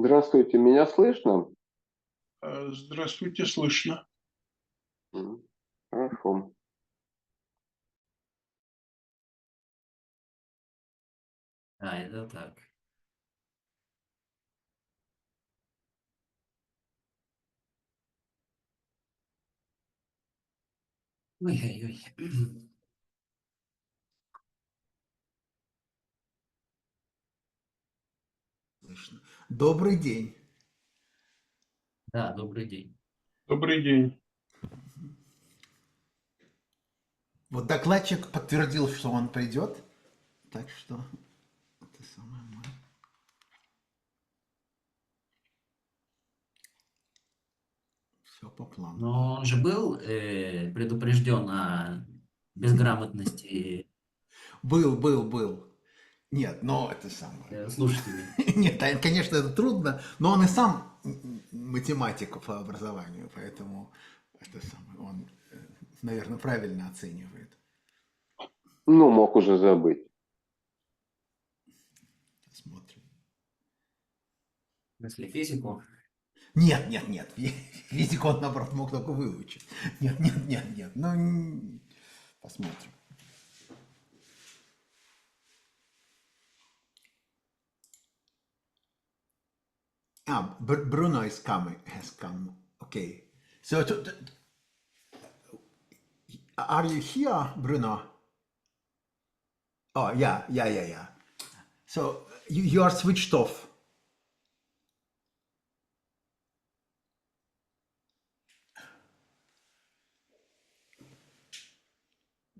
Здравствуйте, меня слышно? Здравствуйте, слышно. Хорошо. Это так. Ой-ой-ой. Слышно. Добрый день. Да, добрый день. Добрый день. Вот докладчик подтвердил, что он придет, так что это самое все по плану. Но он же был предупрежден о безграмотности Был. Нет, но это самое. слушателей. Нет, конечно, это трудно, но он и сам математик по образованию, поэтому это самое, он, наверное, правильно оценивает. Ну, мог уже забыть. Смотрим. В смысле, физику? Нет. Физику он, наоборот, мог только выучить. Нет. Ну, посмотрим. Bruno has come. Okay. So, are you here, Bruno? Oh, yeah. So, you are switched off.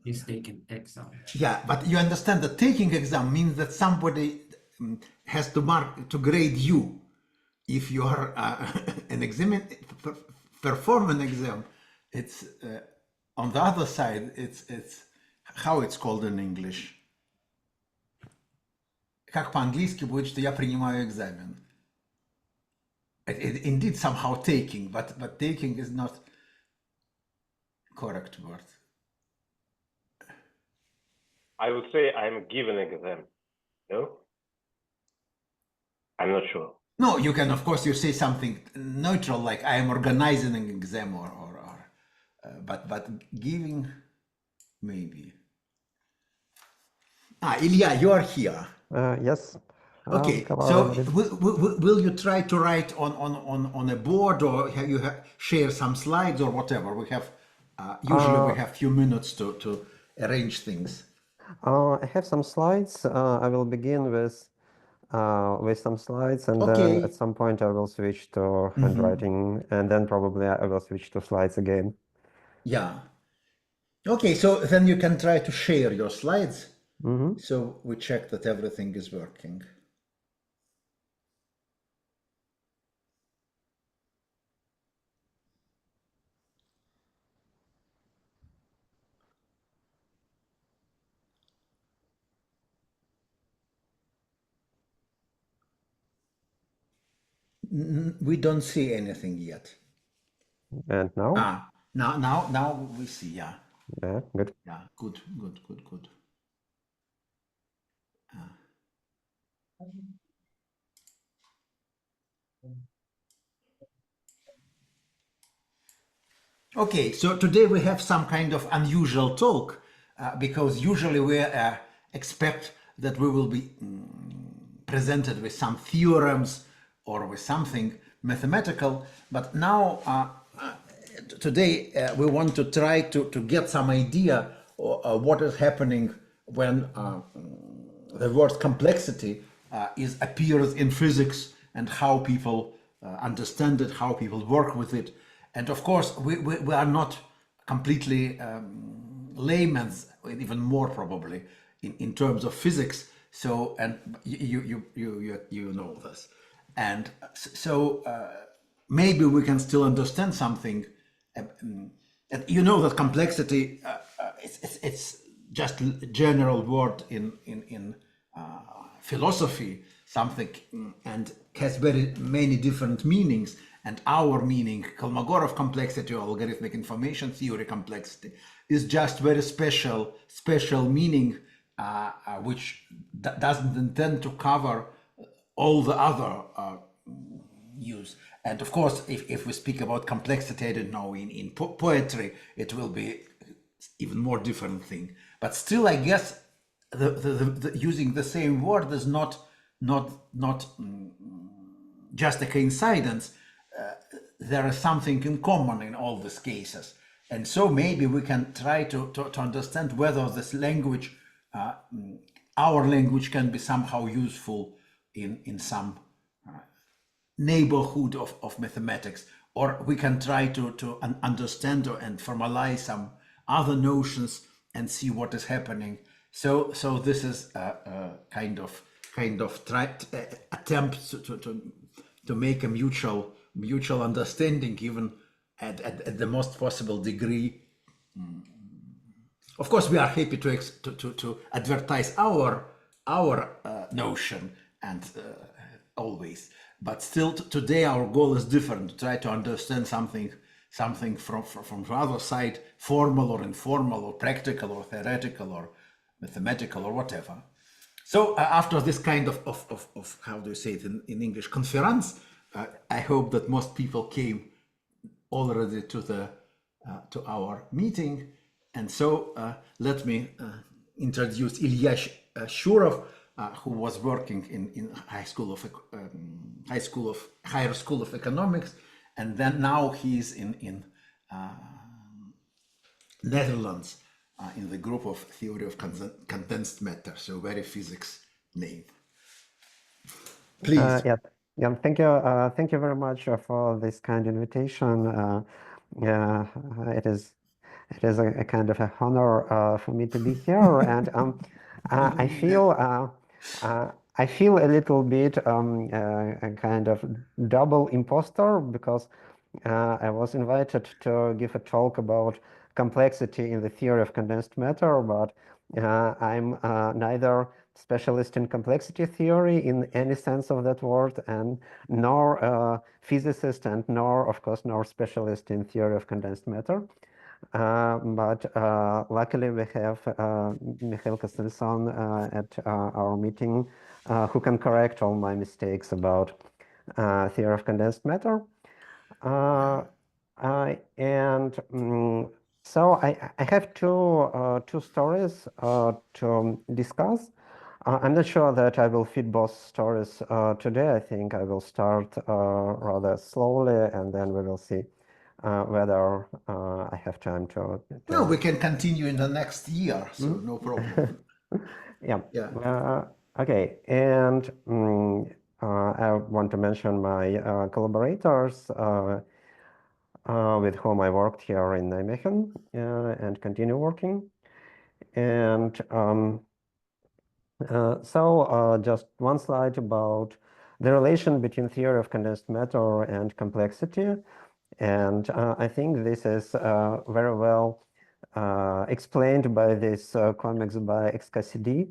He's taking exam. Yeah, but you understand that taking exam means that somebody has to grade you. If you are an exam, perform an exam, it's on the other side. It's how it's called in English. Как по-английски будет, что я принимаю экзамен? Indeed, somehow taking, but taking is not correct word. I would say I'm given an exam. No? I'm not sure. No, you can, of course, you say something neutral like I am organizing an exam but giving, maybe. Ilya, you are here. Yes. Okay, so will you try to write on a board, or you share some slides or whatever? We have usually we have few minutes to arrange things. I have some slides. I will begin with some slides, and Okay. then at some point I will switch to handwriting, and then probably I will switch to slides again. Yeah. Okay, so then you can try to share your slides. So we check that everything is working. We don't see anything yet. And now? Now we see, yeah. Yeah, good. Yeah, good. Okay, so today we have some kind of unusual talk because usually we expect that we will be presented with some theorems or with something mathematical, but now today we want to try to get some idea of what is happening when the word complexity appears in physics and how people understand it, how people work with it. And of course, we are not completely laymen, even more probably in terms of physics. So, and you know this, and so maybe we can still understand something. And you know that complexity it's just a general word in philosophy, something, and has very many different meanings. And our meaning, Kolmogorov complexity or algorithmic information theory complexity, is just very special meaning, which doesn't intend to cover all the other use. And of course, if we speak about complexity, I don't know, in poetry, it will be even more different thing. But still, I guess the using the same word is not just a coincidence. There is something in common in all these cases. And so maybe we can try to understand whether this language, our language, can be somehow useful in some neighborhood of mathematics, or we can try to understand and formalize some other notions and see what is happening. So this is a kind of attempt to make a mutual understanding, even at the most possible degree. Of course, we are happy to advertise our notion and always, but still today our goal is different, to try to understand something from the other side, formal or informal or practical or theoretical or mathematical or whatever. So after this kind of how do you say it in English, conference, I hope that most people came already to our meeting. And so let me introduce Ilya Schurov, who was working in higher school of economics, and then now he's in Netherlands in the group of theory of condensed matter. So very physics name. Please. Yeah. Thank you very much for this kind invitation. It is a kind of a honor for me to be here, and I feel a little bit a kind of double imposter, because I was invited to give a talk about complexity in the theory of condensed matter, but I'm neither specialist in complexity theory in any sense of that word, and nor a physicist, and nor specialist in theory of condensed matter. But luckily we have Michael Castelson at our meeting who can correct all my mistakes about theory of condensed matter. So I have two stories to discuss. I'm not sure that I will fit both stories today. I think I will start rather slowly, and then we will see whether I have time to... No, we can continue in the next year, so no problem. Yeah. Okay, and I want to mention my collaborators with whom I worked here in Niemegen and continue working. And so just one slide about the relation between theory of condensed matter and complexity. And I think this is very well explained by this comics by XKCD,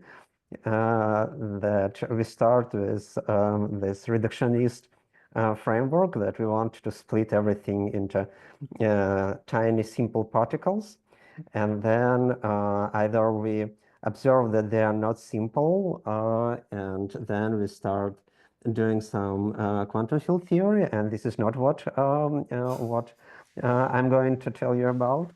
that we start with this reductionist framework, that we want to split everything into tiny simple particles, and then either we observe that they are not simple, and then we start doing some quantum field theory, and this is not what I'm going to tell you about.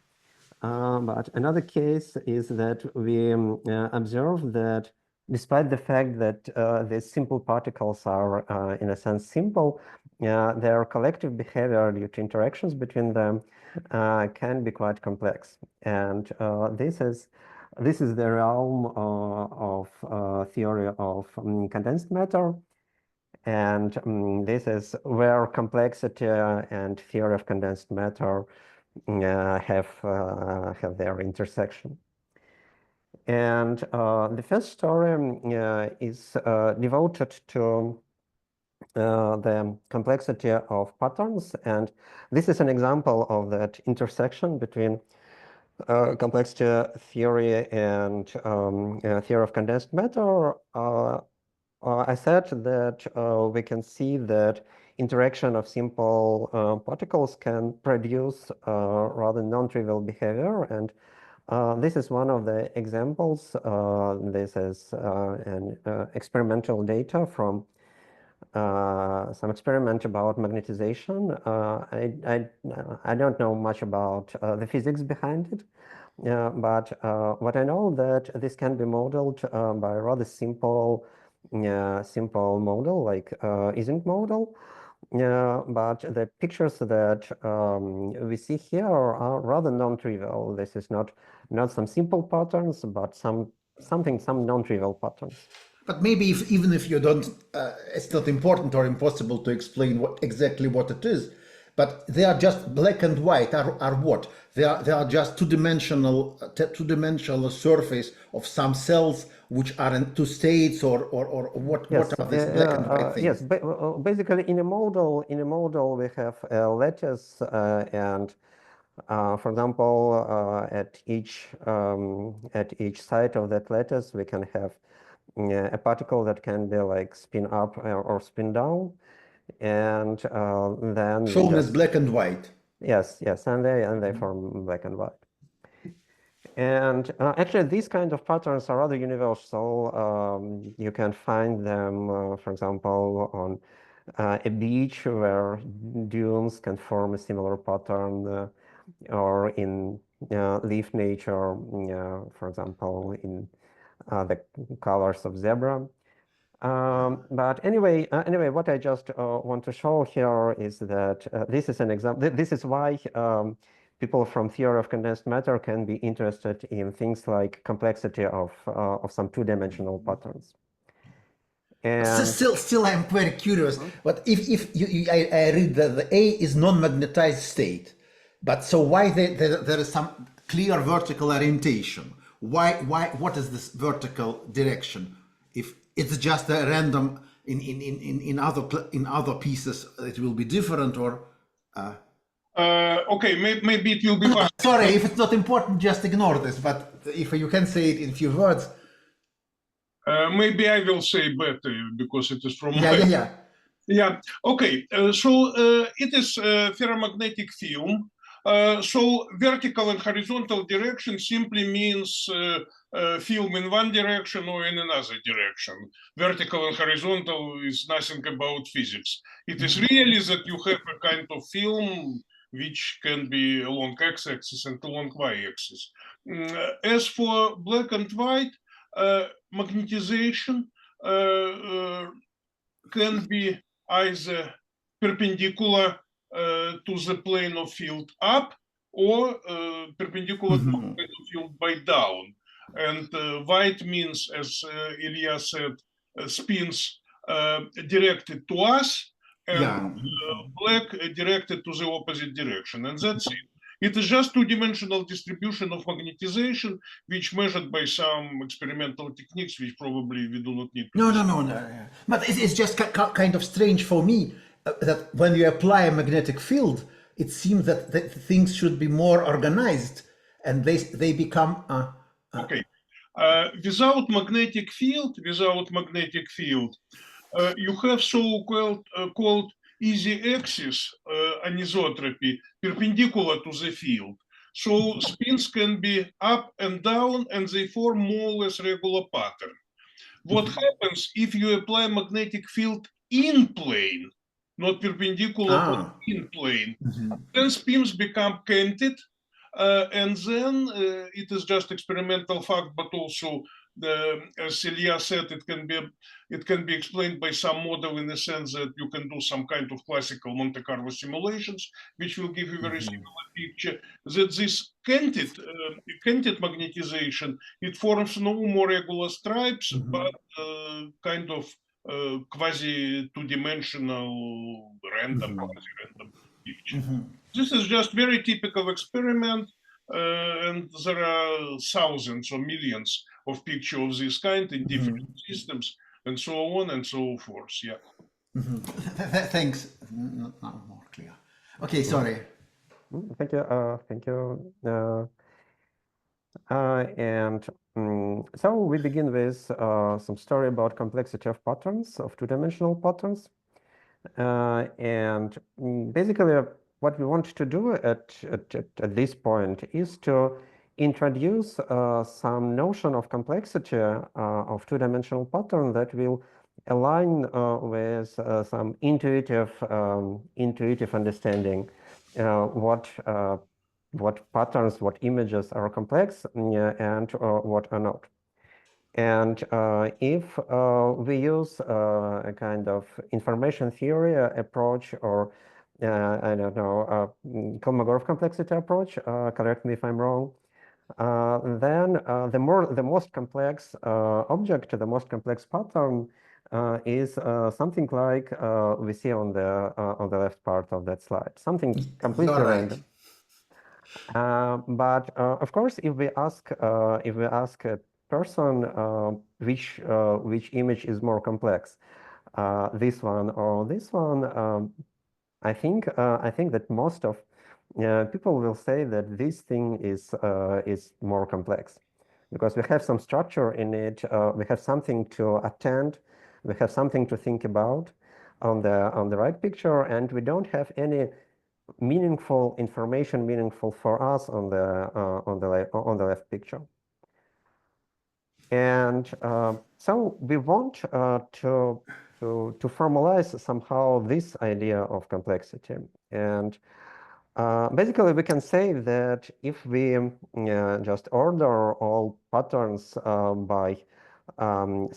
But another case is that we observe that despite the fact that these simple particles are, in a sense, simple, their collective behavior due to interactions between them can be quite complex. And this is the realm of theory of condensed matter. And this is where complexity and theory of condensed matter have their intersection. And the first story is devoted to the complexity of patterns, and this is an example of that intersection between complexity theory and theory of condensed matter. I said that we can see that interaction of simple particles can produce rather non-trivial behavior, and this is one of the examples. This is an experimental data from some experiment about magnetization. I don't know much about the physics behind it, but what I know that this can be modeled by a rather simple model like Ising model. But the pictures that we see here are rather non-trivial. This is not some simple patterns, but some non-trivial patterns. But maybe even if you don't, it's not important or impossible to explain exactly what it is. But they are just black and white. Are what? They are just two-dimensional surface of some cells which are in two states, or what? Yes, what are these black and white things? yes. Basically, in a model we have a lattice, and for example, at each side of that lattice, we can have a particle that can be like spin up or spin down, and then shown as black and white. Yes, and they form black and white. And actually, these kind of patterns are rather universal. You can find them, for example, on a beach where dunes can form a similar pattern, or in leaf nature, for example, in the colors of zebra. But anyway, what I just want to show here is that this is an example. This is why people from theory of condensed matter can be interested in things like complexity of some two-dimensional patterns. And Still, I'm very curious. But if I read that the A is non-magnetized state, but so why there is some clear vertical orientation? Why? What is this vertical direction? If it's just a random in other pieces, it will be different, or. Okay, maybe it will be fast. Sorry, if it's not important, just ignore this. But if you can say it in few words. Maybe I will say better because it is from Yeah. Okay, so it is a ferromagnetic film. So vertical and horizontal direction simply means film in one direction or in another direction. Vertical and horizontal is nothing about physics. It is really that you have a kind of film which can be along x-axis and along y-axis. As for black and white, magnetization can be either perpendicular to the plane of field up or perpendicular to the plane of field by down. And white means, as Ilya said, spins directed to us, and black directed to the opposite direction. And that's it. It is just two-dimensional distribution of magnetization, which measured by some experimental techniques, which probably we do not need to No. But it's just kind of strange for me that when you apply a magnetic field, it seems that things should be more organized, and they become. Okay. Without magnetic field, you have so-called easy axis anisotropy perpendicular to the field. So spins can be up and down, and they form more or less regular pattern. What happens if you apply magnetic field in plane? not perpendicular, but in plane. Then spins become canted, and then it is just experimental fact, but also as Ilya said, it can be explained by some model in the sense that you can do some kind of classical Monte Carlo simulations, which will give you a very similar picture. That this canted magnetization, it forms no more regular stripes, but kind of quasi two-dimensional random, quasi-random picture. This is just very typical experiment, and there are thousands or millions of pictures of this kind in different systems, and so on and so forth. Yeah. Thanks. Now more clear. Okay, sorry. Thank you. Thank you. So we begin with some story about complexity of patterns, of two-dimensional patterns. And basically, what we want to do at this point is to introduce some notion of complexity of two-dimensional pattern that will align with some intuitive understanding what patterns, what images are complex and what are not. And if we use a kind of information theory approach, or I don't know, Kolmogorov complexity approach, correct me if I'm wrong, then the most complex object, the most complex pattern is something like we see on the left part of that slide, something completely random. But of course, if we ask a person which image is more complex, this one or this one, I think that most of people will say that this thing is more complex, because we have some structure in it, we have something to attend, we have something to think about on the right picture, and we don't have any meaningful information, meaningful for us on the left picture. And so we want to formalize somehow this idea of complexity. And basically, we can say that if we just order all patterns by some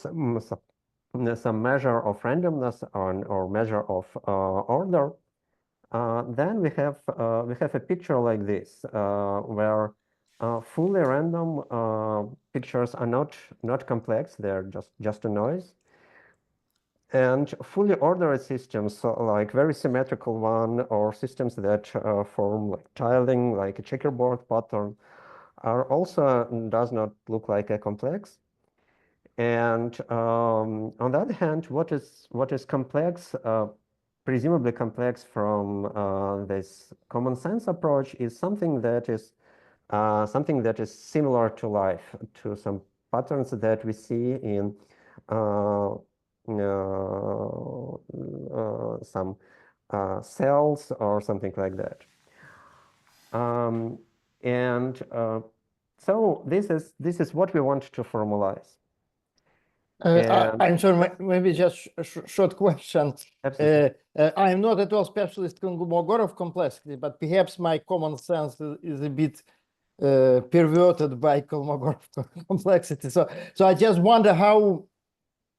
measure of randomness or measure of order, then we have a picture like this, where fully random pictures are not complex; they're just a noise. And fully ordered systems, so like very symmetrical one, or systems that form like tiling, like a checkerboard pattern, are also does not look like a complex. And on the other hand, what is complex, presumably complex from this common sense approach, is something that is similar to life, to some patterns that we see in some cells or something like that. So this is what we want to formalize. I'm sorry, maybe just a short question. I'm not at all specialist in Kolmogorov complexity, but perhaps my common sense is a bit perverted by Kolmogorov complexity. So I just wonder how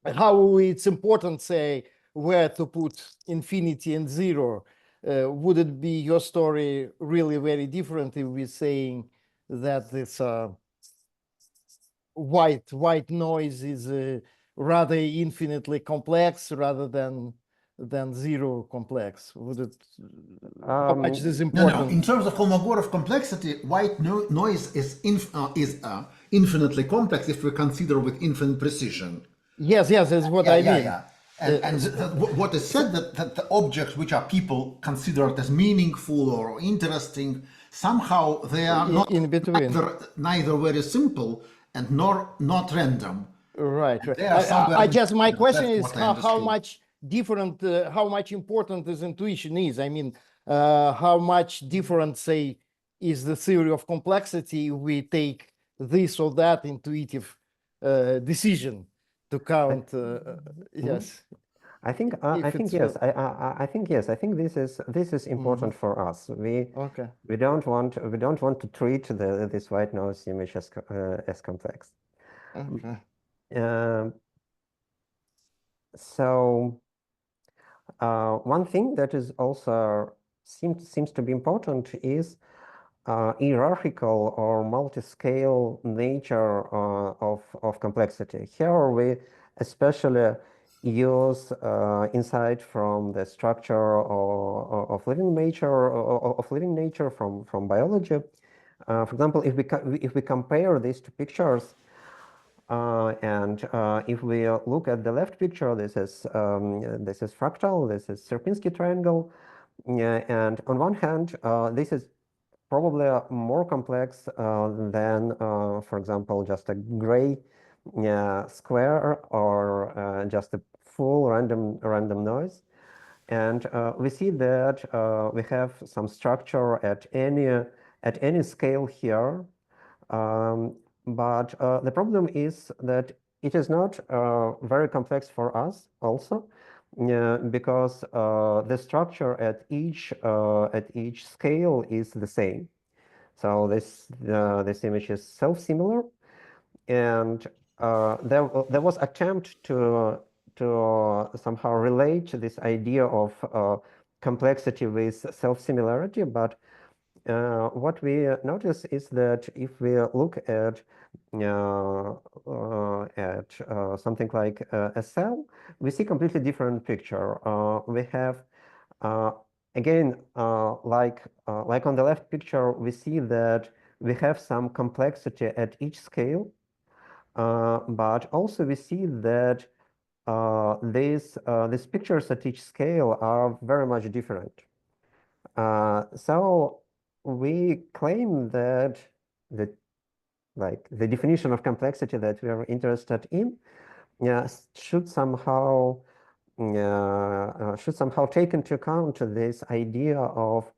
it's important, say, where to put infinity and zero. Would it be your story really very different if we're saying that this white noise is rather infinitely complex rather than zero complex? Would it? How much is important? No. In terms of Kolmogorov complexity, white noise is infinitely complex if we consider with infinite precision. Yes, that's what I mean. Yeah. And what is said that the objects which are people considered as meaningful or interesting, somehow they are not in between, neither very simple and nor not random. Right. I just, my question is how much different, how much important this intuition is. I mean, how much different, say, is the theory of complexity if we take this or that intuitive decision to count? Yes. I think yes. I think yes. I think this is important for us. We don't want to treat this white noise image as complex. Okay. So one thing that is also seems to be important is hierarchical or multi-scale nature of complexity. Here we especially use insight from the structure of living nature from biology. For example, if we compare these two pictures, and if we look at the left picture, this is fractal, this is Sierpinski triangle, and on one hand, this is probably more complex than, for example, just a gray square or just a full random noise. And we see that we have some structure at any scale here. But the problem is that it is not very complex for us also, because the structure at each scale is the same. So this image is self-similar, and there was attempt to somehow relate this idea of complexity with self-similarity, but what we notice is that if we look at something like a cell, we see completely different picture. We have again, like on the left picture, we see that we have some complexity at each scale, but also we see that these pictures at each scale are very much different. So we claim that the definition of complexity that we are interested in should somehow take into account this idea of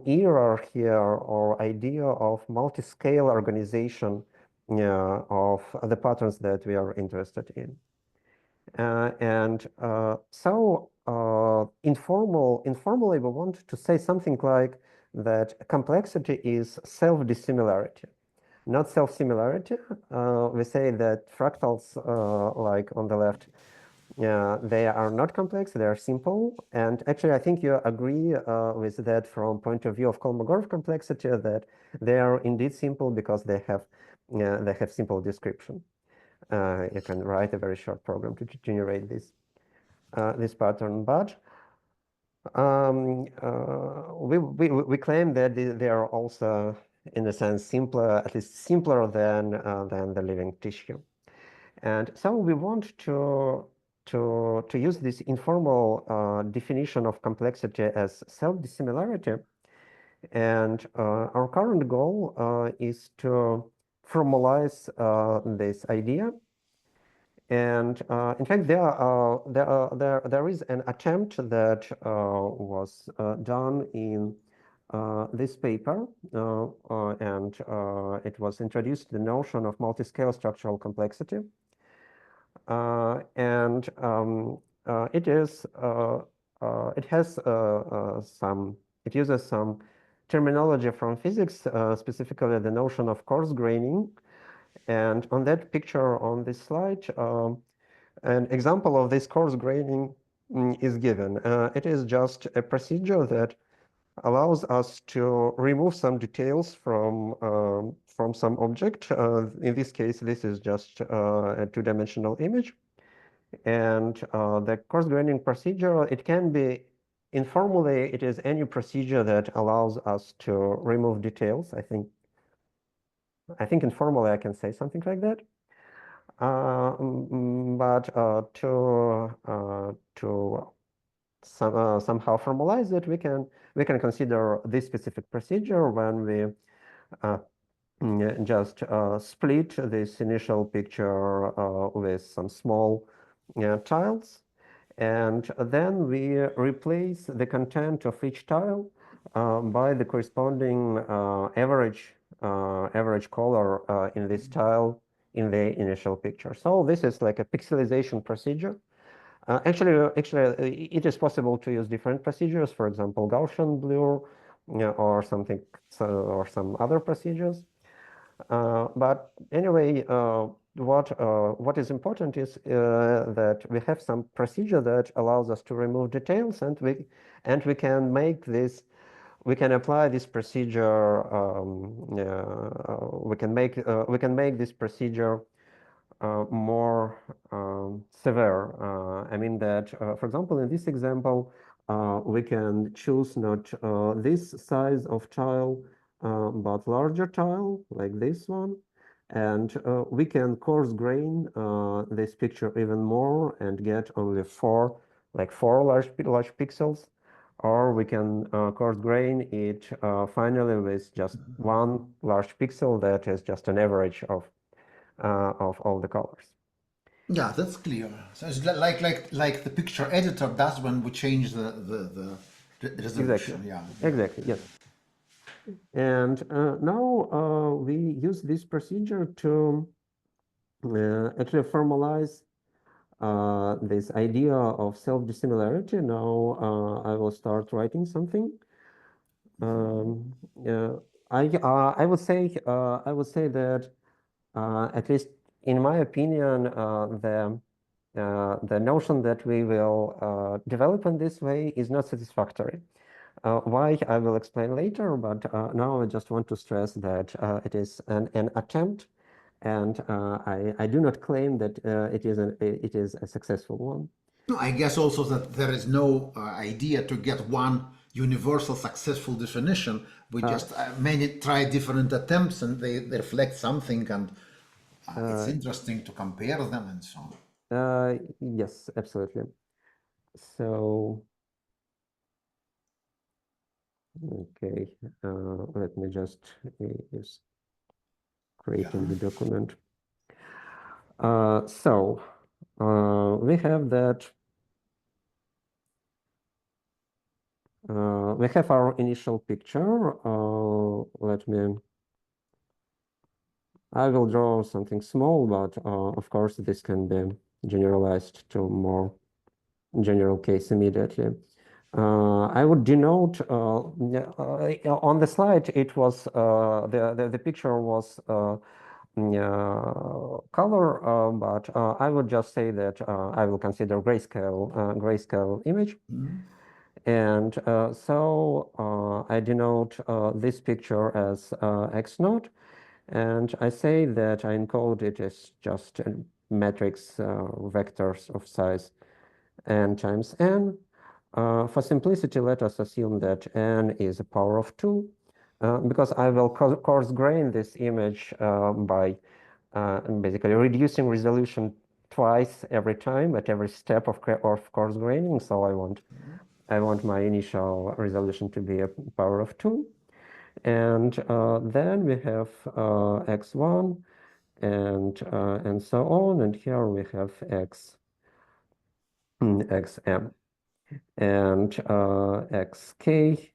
hierarchy or idea of multi-scale organization of the patterns that we are interested in. Informally, we want to say something like that complexity is self-dissimilarity, not self-similarity. We say that fractals, like on the left, they are not complex, they are simple. And actually, I think you agree with that from point of view of Kolmogorov complexity, that they are indeed simple because they have simple description. You can write a very short program to generate this pattern, but we claim that they are also, in a sense, simpler, at least simpler than the living tissue. And so we want to use this informal definition of complexity as self-dissimilarity. And our current goal is to formalize this idea. And in fact, there is an attempt that was done in this paper, and it was introduced the notion of multi-scale structural complexity. And it uses some terminology from physics, specifically the notion of coarse graining. And on that picture on this slide, an example of this coarse graining is given. It is just a procedure that allows us to remove some details from some object. In this case, this is just a two-dimensional image. And the coarse graining procedure, it can be informally, it is any procedure that allows us to remove details. I think informally I can say something like that. But to somehow formalize it, we can consider this specific procedure when we just split this initial picture with some small tiles, and then we replace the content of each tile by the corresponding average color in this tile in the initial picture. So this is like a pixelization procedure Actually, it is possible to use different procedures. For example, Gaussian blur, or something, or some other procedures. But anyway, what is important is that we have some procedure that allows us to remove details, and we can make this. We can apply this procedure. We can make this procedure more severe. I mean that, for example, in this example, we can choose not this size of tile, but larger tile like this one, and we can coarse grain this picture even more and get only four large pixels, or we can coarse grain it finally with just one large pixel that is just an average of all the colors. Yeah, that's clear. So it's like the picture editor does when we change the resolution. Exactly. Yeah. Exactly. Yes. And now we use this procedure to actually formalize this idea of self-dissimilarity. Now I will start writing something. I would say that at least in my opinion, the notion that we will develop in this way is not satisfactory. Why, I will explain later, but now I just want to stress that it is an attempt, and I do not claim that it is a successful one. No, I guess also that there is no idea to get one universal successful definition. We just many try different attempts, and they reflect something, and it's interesting to compare them and so on. Yes, absolutely. So, okay, let me just use creating the document. So we have that. We have our initial picture. I will draw something small, but of course this can be generalized to more general case immediately. I would denote on the slide. It was the picture was color, but I would just say that I will consider grayscale image. And so I denote this picture as X naught, and I say that I encode it as just a matrix vectors of size n times n. For simplicity, let us assume that n is a power of 2, because I will coarse grain this image by basically reducing resolution twice every time at every step of coarse graining. So I want my initial resolution to be a power of 2. And then we have x1 and so on. And here we have xm. And xk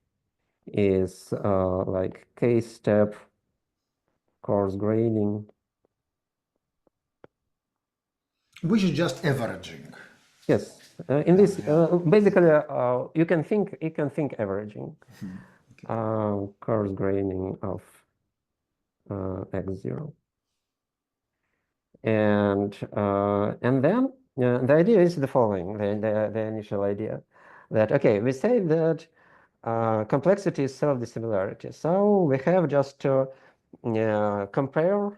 is like k-step coarse graining. Which is just averaging. Yes. In this, basically, you can think averaging. Okay. Coarse graining of x0. And then the idea is the following, the initial idea, that, okay, we say that complexity is self-dissimilarity. So we have just to compare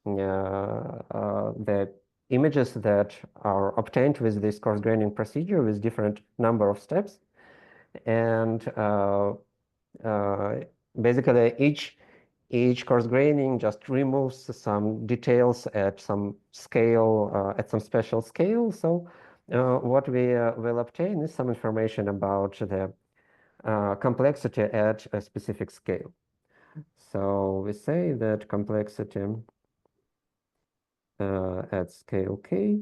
the images that are obtained with this coarse graining procedure with different number of steps. And basically each coarse graining just removes some details at some scale, at some special scale. So what we will obtain is some information about the complexity at a specific scale. So we say that complexity at scale k,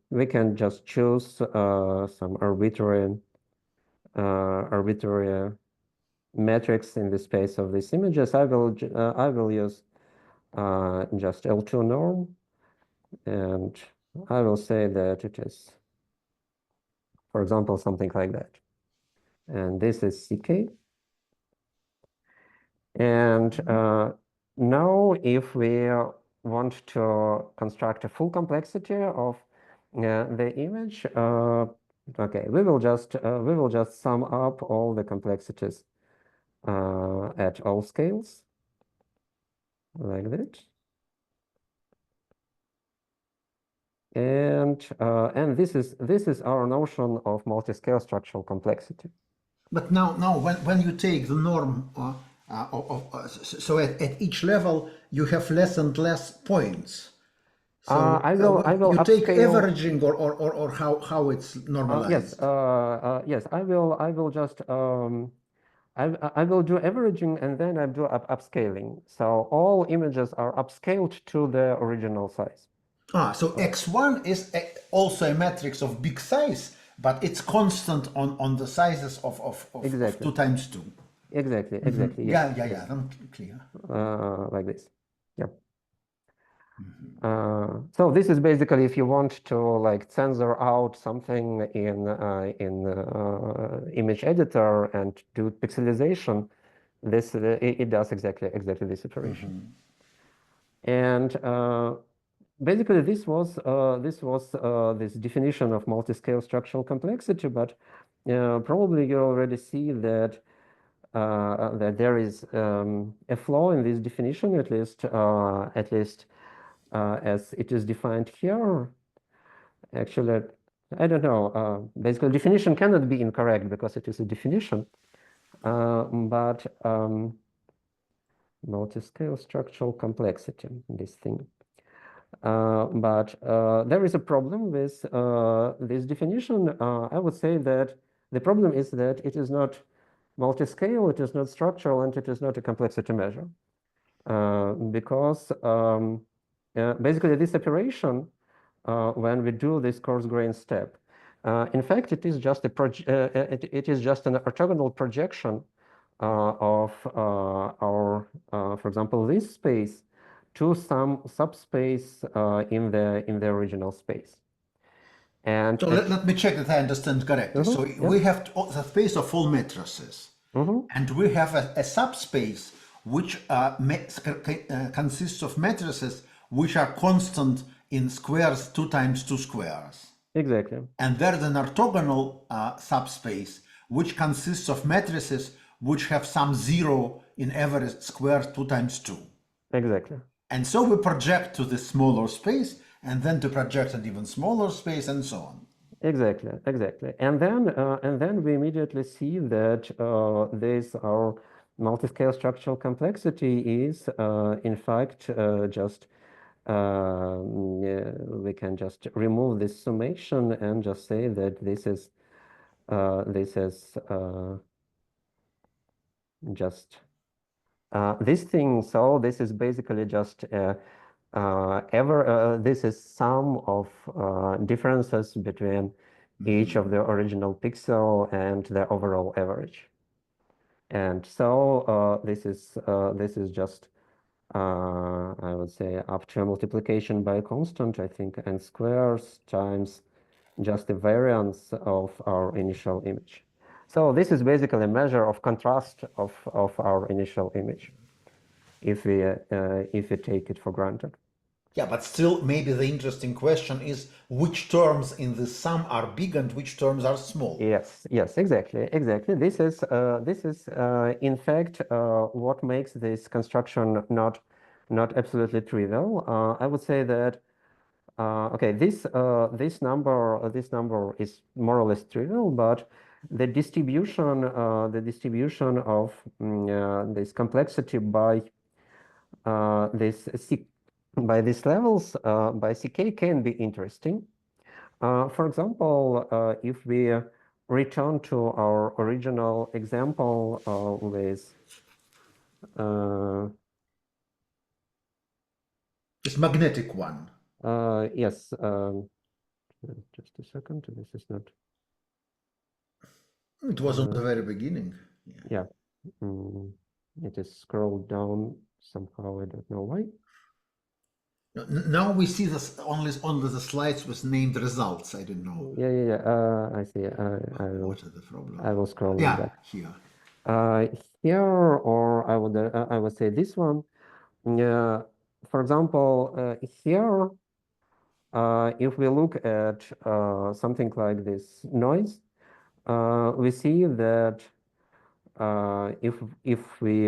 we can just choose some arbitrary metrics in the space of these images. I will use just L2 norm, and I will say that it is, for example, something like that. And this is CK. And now if we want to construct a full complexity of the image, okay, we will just sum up all the complexities at all scales like that. And this is our notion of multi-scale structural complexity. But now when you take the norm so at each level you have less and less points. So I will you take upscale. averaging or how it's normalized. Yes, I will just I will do averaging and then I do upscaling. So all images are upscaled to the original size. So x1 is also a matrix of big size, but it's constant on the sizes of Exactly. 2 times 2. Exactly. Yeah, Yes. yeah, I'm clear. Like this. Yeah. So this is basically if you want to like censor out something in image editor and do pixelization, this it does exactly this operation. And basically this was this definition of multi-scale structural complexity, but probably you already see that that there is a flaw in this definition, at least as it is defined here. Actually, I don't know. Basically, definition cannot be incorrect because it is a definition. But multi-scale structural complexity, this thing. But there is a problem with this definition. I would say that the problem is that it is not multi-scale, it is not structural, and it is not a complexity measure. Because basically this operation, when we do this coarse grain step, in fact, it is just it is just an orthogonal projection of our, for example, this space to some subspace in the original space. And so let me check that I understand correctly. So we have the space of all matrices, and we have a subspace which consists of matrices which are constant in squares 2 times 2 squares. Exactly. And there's an orthogonal subspace which consists of matrices which have some 0 in every square 2 times 2. Exactly. And so we project to the smaller space, and then to project an even smaller space, and so on. Exactly. And then we immediately see that this our multi-scale structural complexity is in fact just we can just remove this summation and just say that this is just this thing. So this is basically just this is sum of differences between each of the original pixel and the overall average. And so this is just I would say after multiplication by a constant, I think n squares times just the variance of our initial image. So this is basically a measure of contrast of our initial image, if we take it for granted. Yeah, but still, maybe the interesting question is which terms in the sum are big and which terms are small. Yes, exactly. This is in fact what makes this construction not absolutely trivial. I would say that okay, this number is more or less trivial, but the distribution of this complexity by these levels by CK can be interesting. For example, if we return to our original example with this magnetic one. Yes, just a second. This is not. It was on the very beginning. Yeah, it is scrolled down somehow. I don't know why. Now we see this only the slides with named results. I don't know. Yeah. I see. What is the problem? I will scroll Yeah, back. here. Here, or I would say this one. For example, here, if we look at something like this noise, we see that if we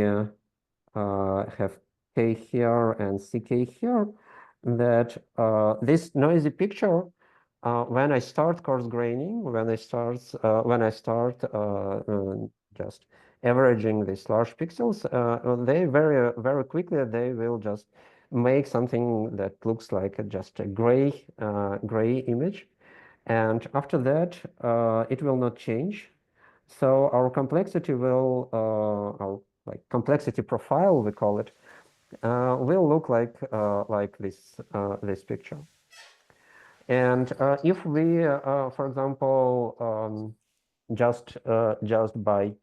have k here and ck here, that this noisy picture, when I start coarse graining, when I start just averaging these large pixels, they very quickly they will just make something that looks like just a gray image, and after that it will not change. So our complexity will our like complexity profile, we call it, will look like this picture. And if we, for example, just by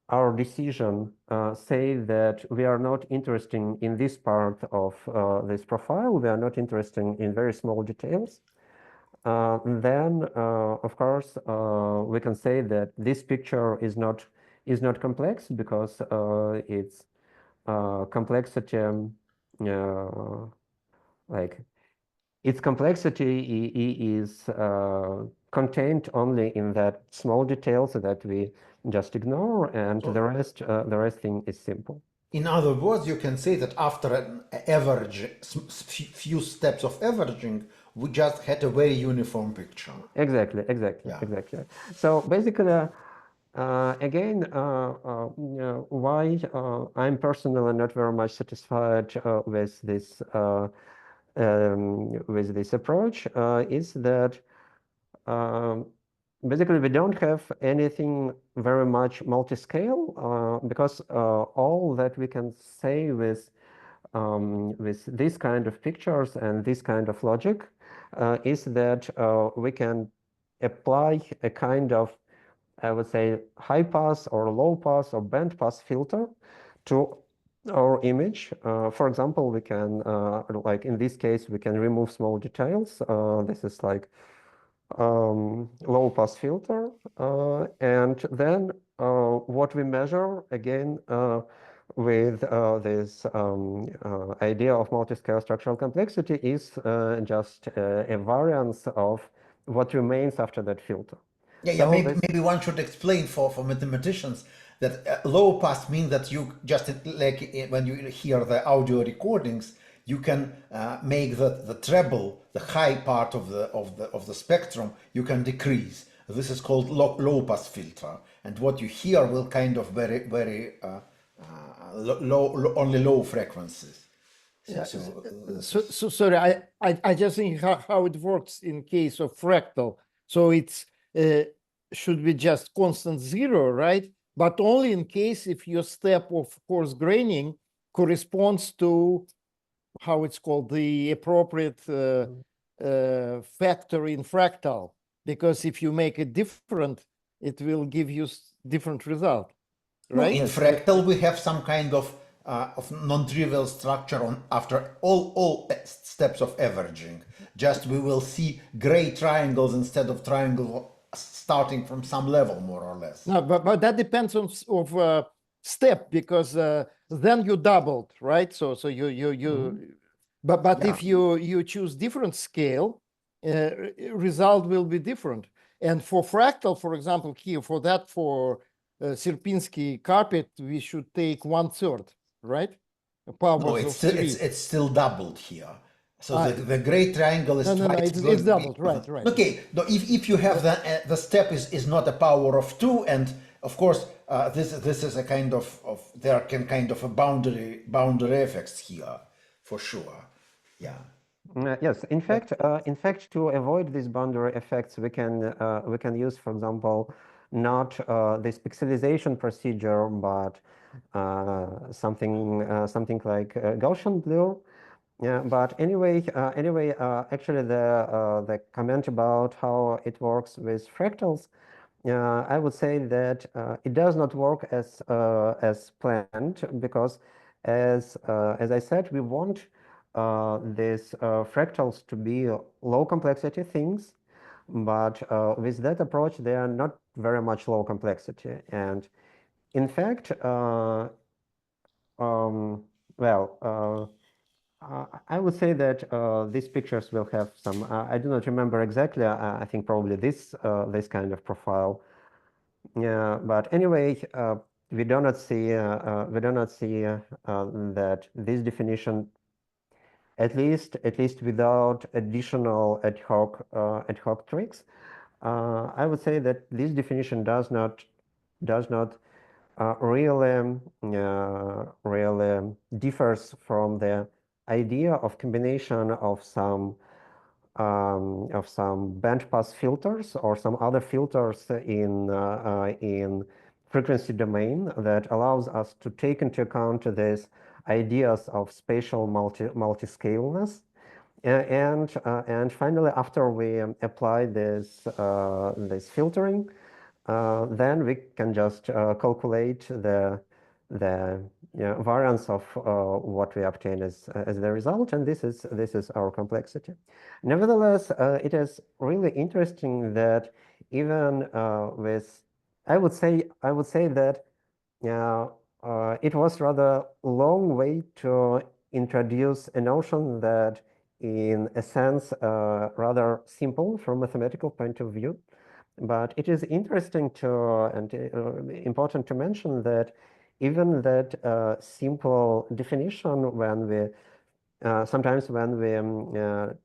our decision say that we are not interested in this part of this profile, we are not interested in very small details, then of course we can say that this picture is not complex, because its complexity like its complexity is contained only in that small details that we just ignore, and the rest thing is simple. In other words, you can say that after an average, few steps of averaging, we just had a very uniform picture. Exactly. So basically, again, why I'm personally not very much satisfied with this approach is that basically we don't have anything very much multi-scale, because all that we can say with this kind of pictures and this kind of logic is that we can apply a kind of, I would say, high pass or low pass or band pass filter to our image. For example, we can, like in this case, we can remove small details. This is like low pass filter. And then what we measure, again, with this idea of multi-scale structural complexity is just a variance of what remains after that filter. Yeah, maybe one should explain for mathematicians that low pass means that you just, like when you hear the audio recordings, you can make the treble, the high part of the spectrum, you can decrease. This is called low pass filter, and what you hear will kind of very only low frequencies. So sorry, I just think how it works in case of fractal. So it's should be just constant zero, right? But only in case if your step of coarse graining corresponds to how it's called, the appropriate factor in fractal. Because if you make it different, it will give you different result, right? No, in fractal we have some kind of non-trivial structure after all steps of averaging. Just we will see gray triangles instead of triangle starting from some level, more or less. No, but that depends on step, because then you doubled, right? So you but yeah. If you choose different scale, result will be different. And for fractal, for example, here for Sierpinski carpet, we should take 1/3, right? No, it's still doubled here. So the gray triangle is twice. It's doubled, right. Okay, no, if you have the step is not a power of 2, and of course this is a kind of there can kind of a boundary effects here, for sure. Yeah. Yes, in fact, to avoid these boundary effects, we can use, for example, not this pixelization procedure, but something like Gaussian blur. Yeah, but anyway, actually, the comment about how it works with fractals, I would say that it does not work as planned, because as I said, we want these fractals to be low complexity things, but with that approach, they are not very much low complexity. And in fact, I would say that these pictures will have some. I do not remember exactly. I think probably this kind of profile. Yeah, but anyway, we do not see that this definition, at least without additional ad hoc tricks. I would say that this definition does not really differs from the idea of combination of some bandpass filters or some other filters in frequency domain that allows us to take into account these ideas of spatial multiscaleness. And finally, after we apply this filtering, then we can just calculate the variance of what we obtain as the result, and this is our complexity. Nevertheless, it is really interesting that even with, I would say that it was rather long way to introduce a notion that, in a sense, rather simple from mathematical point of view. But it is interesting to and important to mention that even that simple definition, when we sometimes when we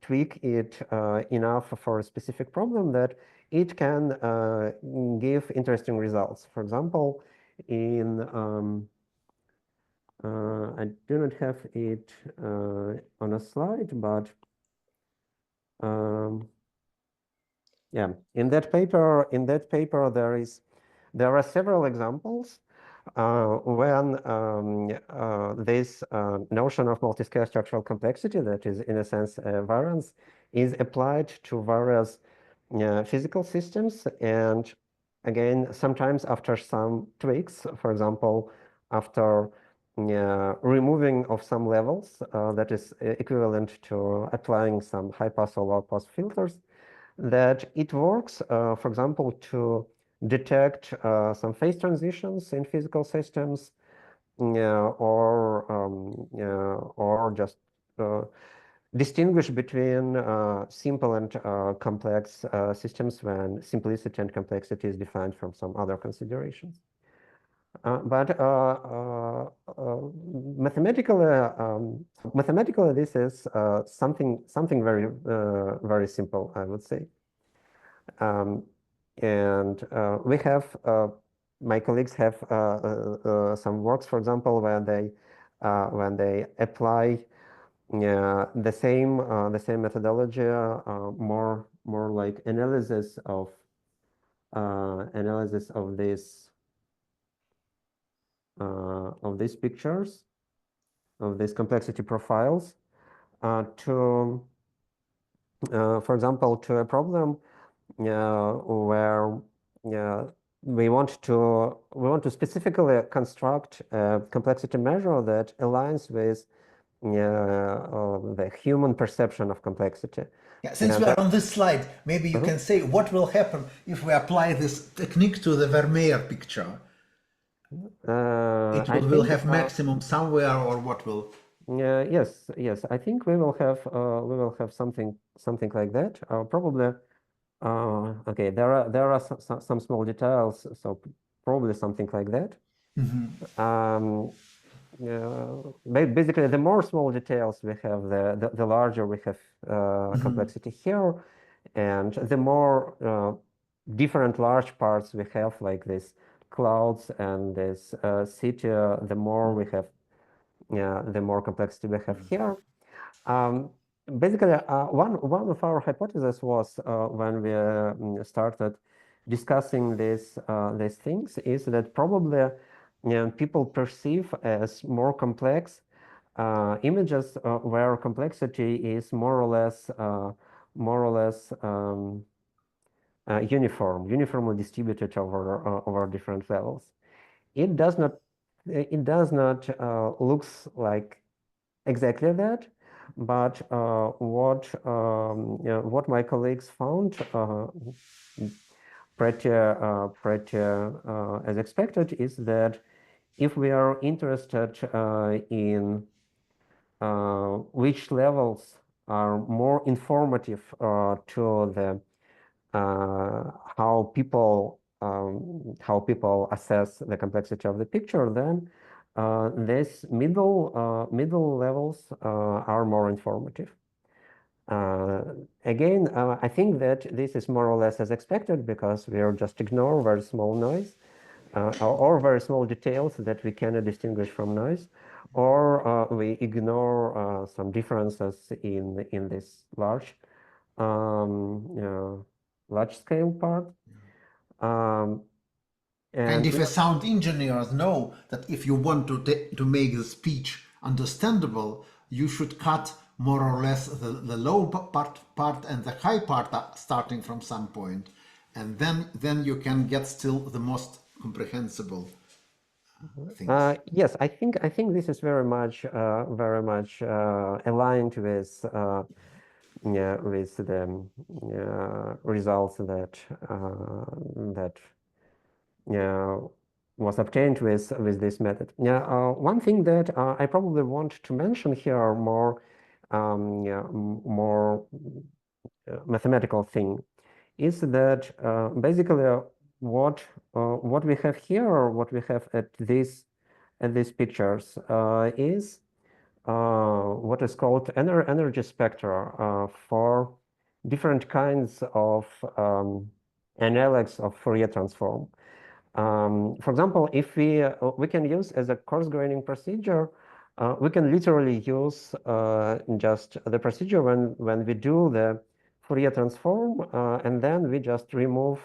tweak it enough for a specific problem, that it can give interesting results. For example, in I do not have it on a slide, but yeah, in that paper there are several examples when this notion of multiscale structural complexity, that is in a sense variance, is applied to various physical systems, and again sometimes after some tweaks, for example after removing of some levels, that is equivalent to applying some high pass or low pass filters, that it works, for example, to detect some phase transitions in physical systems, or just distinguish between simple and complex systems when simplicity and complexity is defined from some other considerations. But mathematically, this is something very very simple, I would say. And we have, my colleagues have some works, for example, when they apply the same methodology, more like analysis of these pictures, of these complexity profiles, to for example, to a problem where we want to specifically construct a complexity measure that aligns with the human perception of complexity. Yeah, since we are on this slide, maybe you can say what will happen if we apply this technique to the Vermeer picture. It will have maximum somewhere, or what will? Yes. I think we will have something like that. Probably. Okay, there are some small details, so probably something like that. Basically, the more small details we have, the larger we have complexity here, and the more different large parts we have, like this clouds and this city, the more we have, the more complexity we have here. Basically, one of our hypotheses was, when we started discussing these things, is that probably people perceive as more complex images where complexity is more or less uniformly distributed over different levels. It does not looks like exactly that, But what my colleagues found pretty as expected is that if we are interested in which levels are more informative to the how people assess the complexity of the picture, then these middle levels are more informative. Again, I think that this is more or less as expected because we are just ignore very small noise or very small details that we cannot distinguish from noise, or we ignore some differences in this large scale part. And if a sound engineers know that if you want to make the speech understandable, you should cut more or less the low part and the high part starting from some point, and then you can get still the most comprehensible things. Yes, I think this is very much aligned with the results that was obtained with this method. One thing that I probably want to mention here more mathematical thing is that basically what we have here, what we have at these pictures is what is called energy spectra for different kinds of analogs of Fourier transform. For example, if we can use as a coarse graining procedure, we can literally use just the procedure when we do the Fourier transform, and then we just remove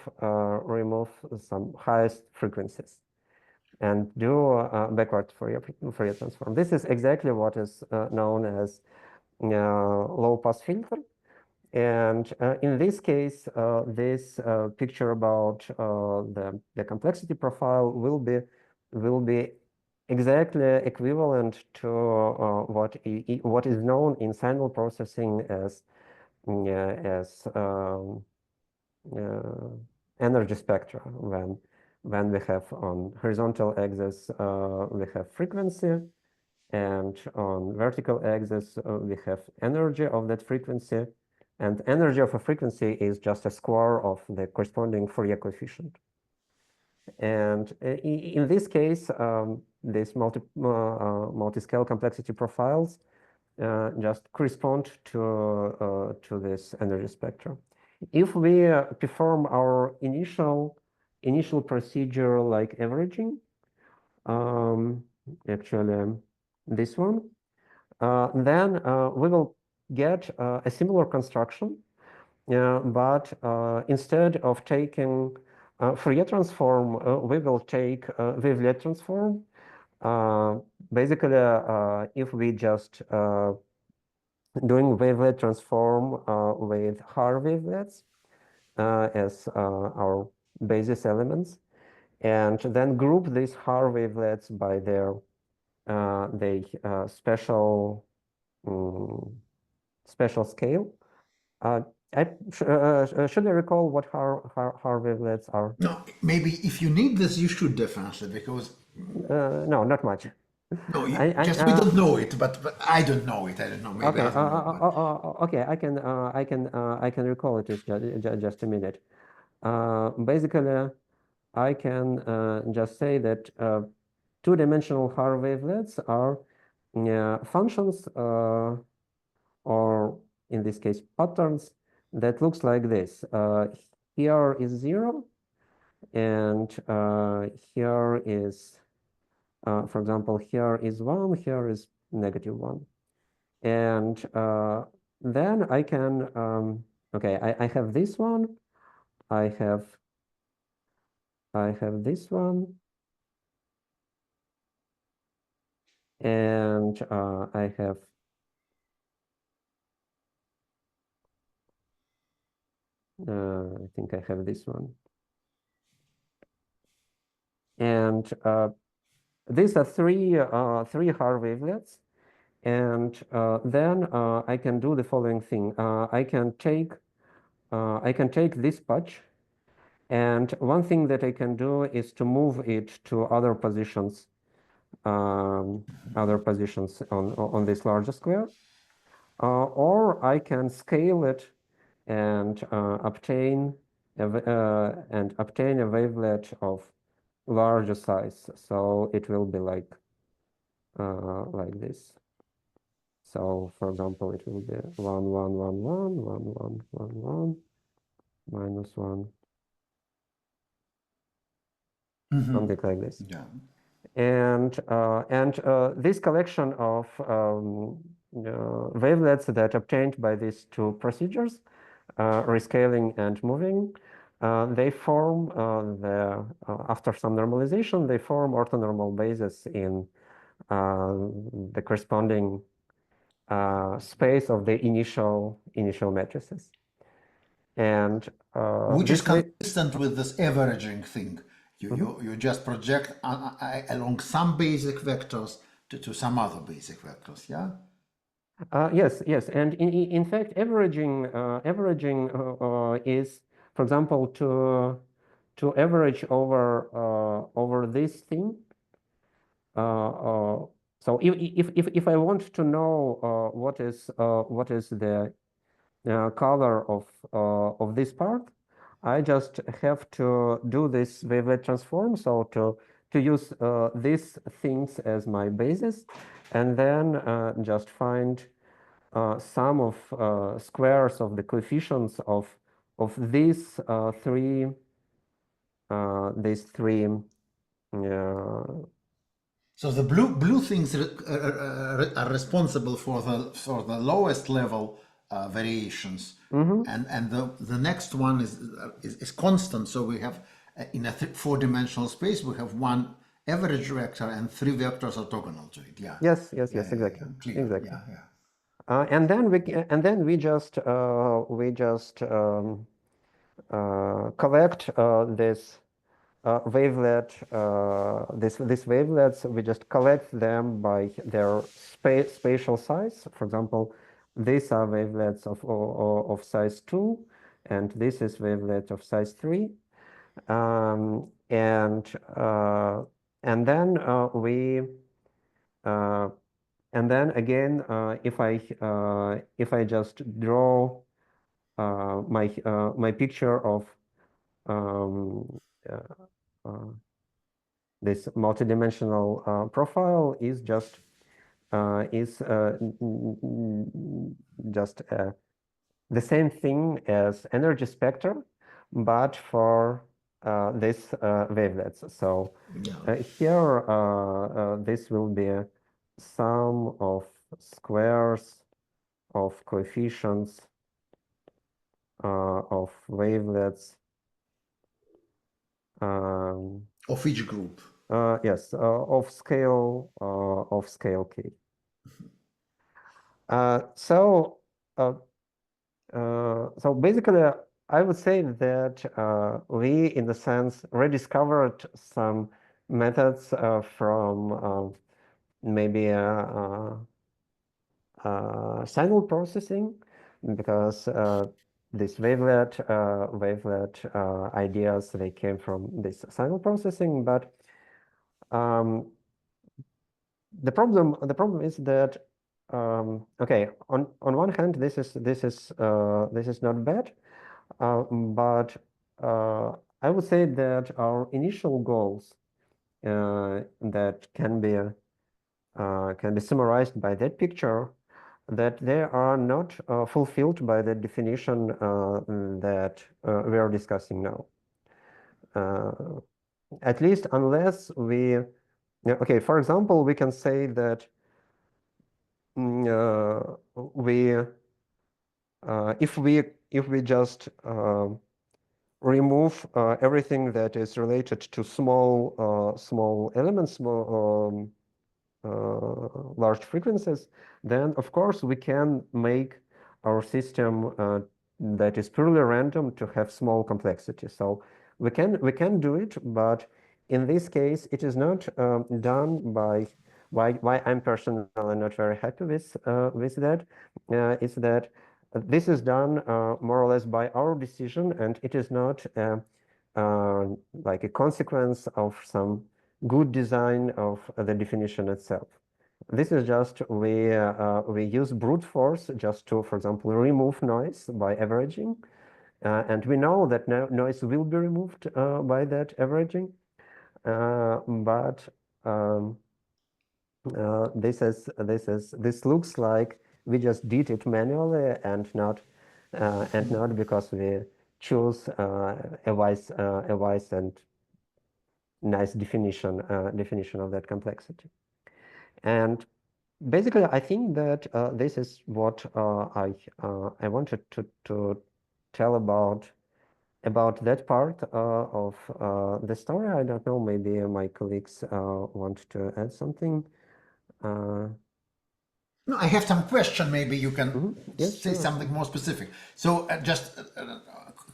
some highest frequencies and do backward Fourier transform. This is exactly what is known as low pass filter. And in this case, this picture about the complexity profile will be exactly equivalent to what is known in signal processing as energy spectra. When we have on horizontal axis we have frequency, and on vertical axis we have energy of that frequency. And energy of a frequency is just a square of the corresponding Fourier coefficient. And in this case, these multi-scale complexity profiles just correspond to this energy spectrum. If we perform our initial procedure like averaging, actually this one, then we will get a similar construction, but instead of taking Fourier transform, we will take wavelet transform. Basically, if we just doing wavelet transform with Haar wavelets as our basis elements, and then group these Haar wavelets by their special scale. Should I recall what Haar wavelets are? No, maybe if you need this, you should definitely, because no, not much. No, we don't know it, but I don't know it. I don't know. Maybe okay. I don't know, Okay. I can recall it. Just a minute. Basically, I can just say that two-dimensional Haar wavelets are functions, or in this case, patterns that looks like this. Here is 0, and here is, for example, here is 1, here is -1. And then I can, okay, I have this one, I have this one, and I have I think I have this one. And these are three Haar wavelets, And then I can do the following thing. I can take this patch, and one thing that I can do is to move it to other positions on this larger square, or I can scale it and obtain a wavelet of larger size. So it will be like this. So for example, it will be 1, 1, 1, 1, 1, 1, 1, 1, minus 1, something like this. Yeah. And this collection of wavelets that obtained by these two procedures, rescaling and moving, they form after some normalization, they form orthonormal bases in the corresponding space of the initial matrices. And which is consistent with this averaging thing. You just project along some basic vectors to some other basic vectors, yeah? Yes, and in fact, averaging is, for example, to average over this thing. So if I want to know what is the color of this part, I just have to do this wavelet transform. So to use these things as my basis, and then just find sum of squares of the coefficients of these three. So the blue things are responsible for the lowest level variations, and the next one is constant. So we have in a four-dimensional space we have one average vector and three vectors orthogonal to it. Yeah. Yes, exactly. Clear. Exactly. Yeah. And then we just collect this wavelet, these wavelets. We just collect them by their spatial size. For example, these are wavelets of size 2, and this is wavelet of size 3. And then and then again, if I just draw my picture of this multidimensional profile is just the same thing as energy spectrum, but for this wavelets. So here this will be a sum of squares of coefficients of wavelets of each group. Yes, of scale k. So basically, I would say that we, in a sense, rediscovered some methods from maybe signal processing, because this wavelet ideas, they came from this signal processing, but the problem is that okay, on one hand, this is not bad, but I would say that our initial goals that can be summarized by that picture, that they are not fulfilled by the definition that we are discussing now. At least unless we, okay, for example, we can say that if we just remove everything that is related to small elements, large frequencies, then of course we can make our system that is purely random to have small complexity. So we can do it, but in this case it is not done by why I'm personally not very happy with that is that this is done more or less by our decision, and it is not like a consequence of some good design of the definition itself. This is just we use brute force just to, for example, remove noise by averaging, and we know that noise will be removed by that averaging, but this looks like we just did it manually and not because we choose a wise and nice definition of that complexity. And basically, I think that this is what I wanted to tell about that part of the story. I don't know, maybe my colleagues want to add something. No, I have some question. Maybe you can Yes, say sure. something more specific. So just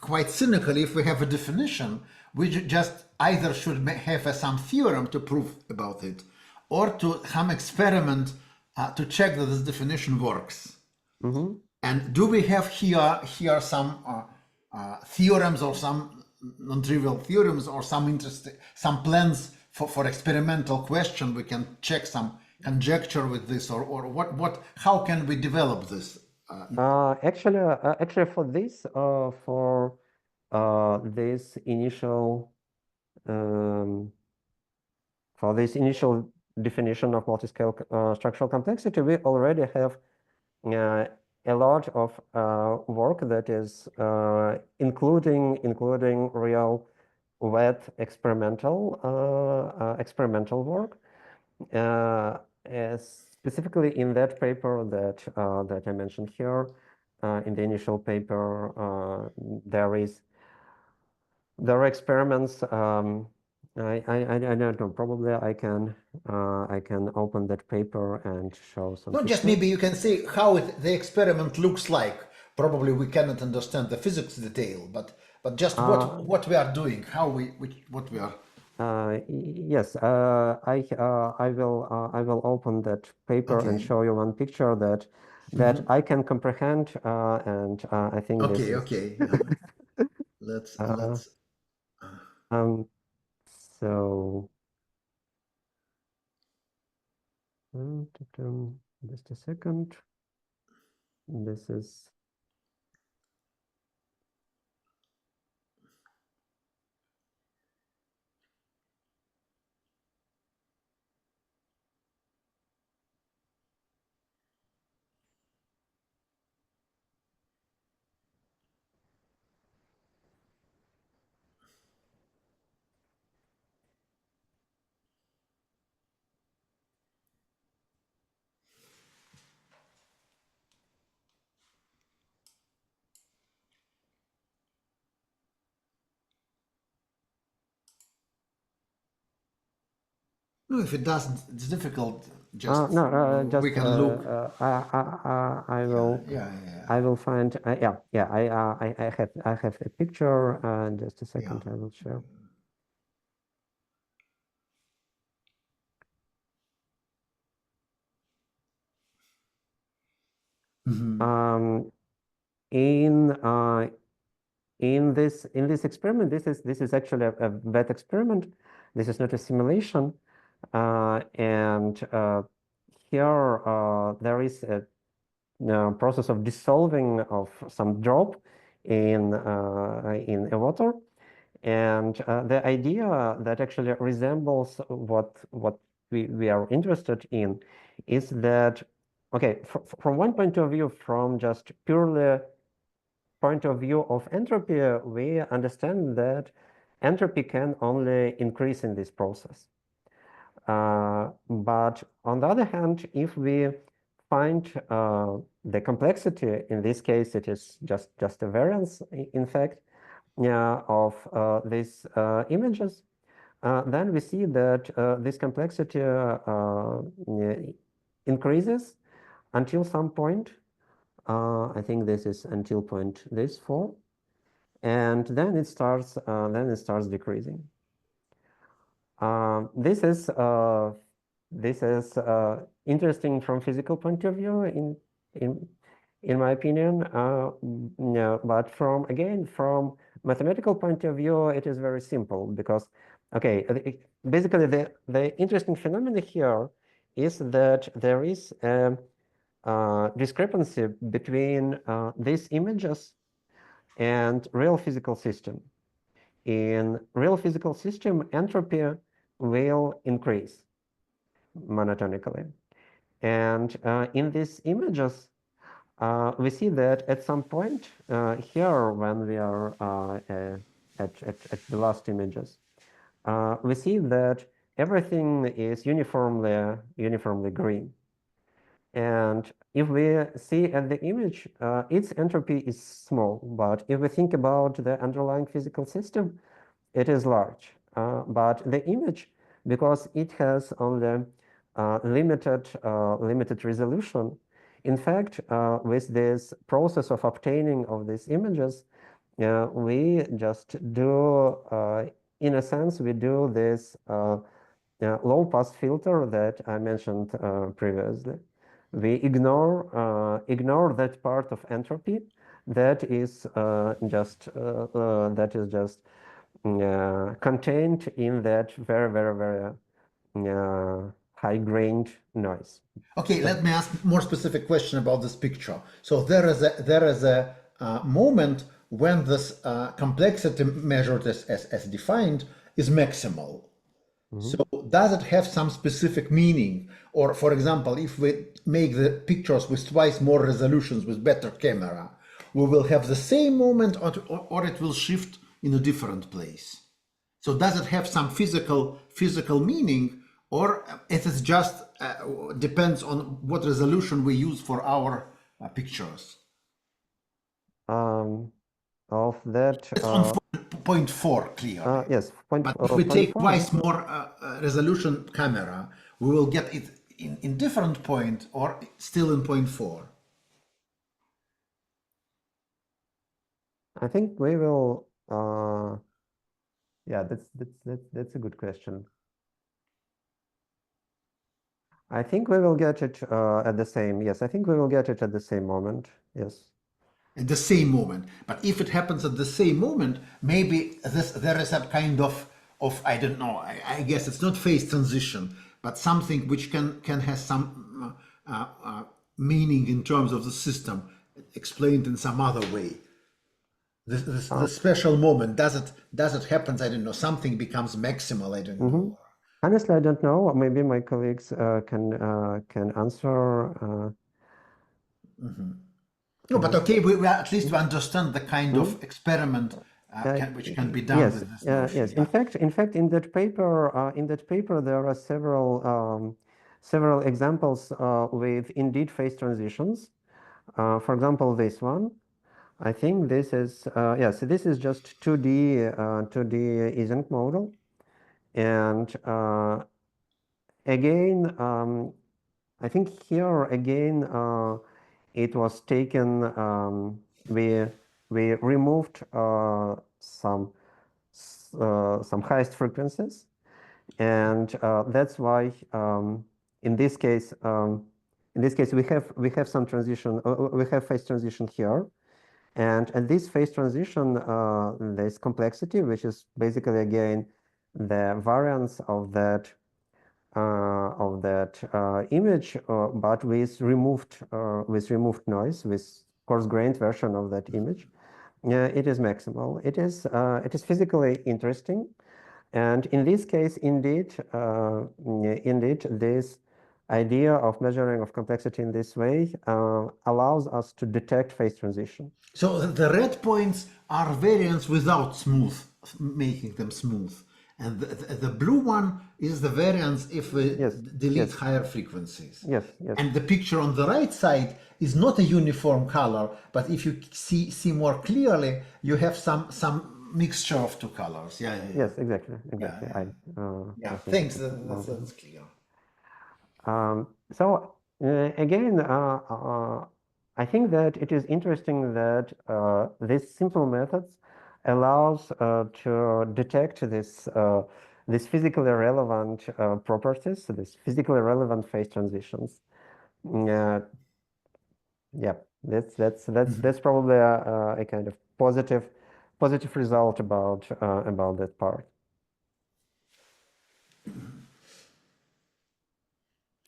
quite cynically, if we have a definition, we just either should have some theorem to prove about it, or to some experiment to check that this definition works. And do we have here some theorems or some non-trivial theorems or some plans for experimental question? We can check some conjecture with this, or what? How can we develop this? Actually, for this this initial definition of multiscale structural complexity, we already have a lot of work that is including real wet experimental work. Specifically in that paper that I mentioned here, in the initial paper, there are experiments. I don't know. Probably I can open that paper and show some. No, just maybe you can say how the experiment looks like. Probably we cannot understand the physics detail, but just what we are doing, what we are. Yes, I will open that paper and show you one picture that I can comprehend, and I think this is... Okay. Let's. So just a second. This is. No, if it doesn't, it's difficult. Just Just we can look. I will. Yeah. I will find. I have a picture. Just a second. I will share. In this experiment, this is actually a wet experiment. This is not a simulation, and here there is a process of dissolving of some drop in a water, and the idea that actually resembles what we are interested in is that, okay, from one point of view, from just purely point of view of entropy, we understand that entropy can only increase in this process. But on the other hand, if we find the complexity, in this case, it is just a variance, in fact, of these images, then we see that this complexity increases until some point. I think this is until point this 4, and then it starts decreasing. This is this is interesting from physical point of view, in my opinion. No, but from mathematical point of view, it is very simple because, okay, basically the interesting phenomenon here is that there is a discrepancy between these images and real physical system. In real physical system, entropy will increase monotonically. And in these images, we see that at some point here, when we are at the last images, we see that everything is uniformly green. And if we see at the image, its entropy is small. But if we think about the underlying physical system, it is large. But the image, because it has only limited resolution, in fact, with this process of obtaining of these images, we just do, in a sense, we do this low-pass filter that I mentioned previously. We ignore that part of entropy that is just contained in that very high-grained noise. Okay, let me ask more specific question about this picture. So there is a moment when this complexity measured as defined is maximal. So does it have some specific meaning? Or for example, if we make the pictures with twice more resolutions with better camera, we will have the same moment or it will shift in a different place. So does it have some physical meaning, or it is just depends on what resolution we use for our pictures? Of that, it's on 0.4 clear. Yes, but if we take 0.4, twice more resolution camera, we will get it in different point or still in 0.4. I think we will. Yeah, that's a good question. I think we will get it at the same. Yes, I think we will get it at the same moment. Yes. At the same moment, but if it happens at the same moment, maybe there is a kind of I don't know. I guess it's not phase transition, but something which can have some meaning in terms of the system, explained in some other way. The special moment, does it happen? I don't know. Something becomes maximal. I don't know. Honestly, I don't know. Maybe my colleagues can answer. No, but okay, we at least we understand the kind of experiment which can be done yes, with this notion. yes. In fact, in that paper, there are several examples with indeed phase transitions. For example, this one. I think this is yes. This is just 2D Ising model, and again, I think here again it was taken. We removed some highest frequencies, and that's why in this case we have some transition. We have phase transition here. And at this phase transition, there's complexity, which is basically again the variance of that image, but with removed noise, with coarse-grained version of that image. It is maximal. It is physically interesting, and in this case, indeed, this idea of measuring of complexity in this way allows us to detect phase transition. So the red points are variance without making them smooth. And the blue one is the variance if we delete higher frequencies. Yes. And the picture on the right side is not a uniform color, but if you see more clearly, you have some mixture of two colors. Yeah. Yes, exactly. Thanks. That's clear. So again, I think that it is interesting that these simple methods allows to detect this these physically relevant properties, so these physically relevant phase transitions. Yeah, that's probably a kind of positive result about that part.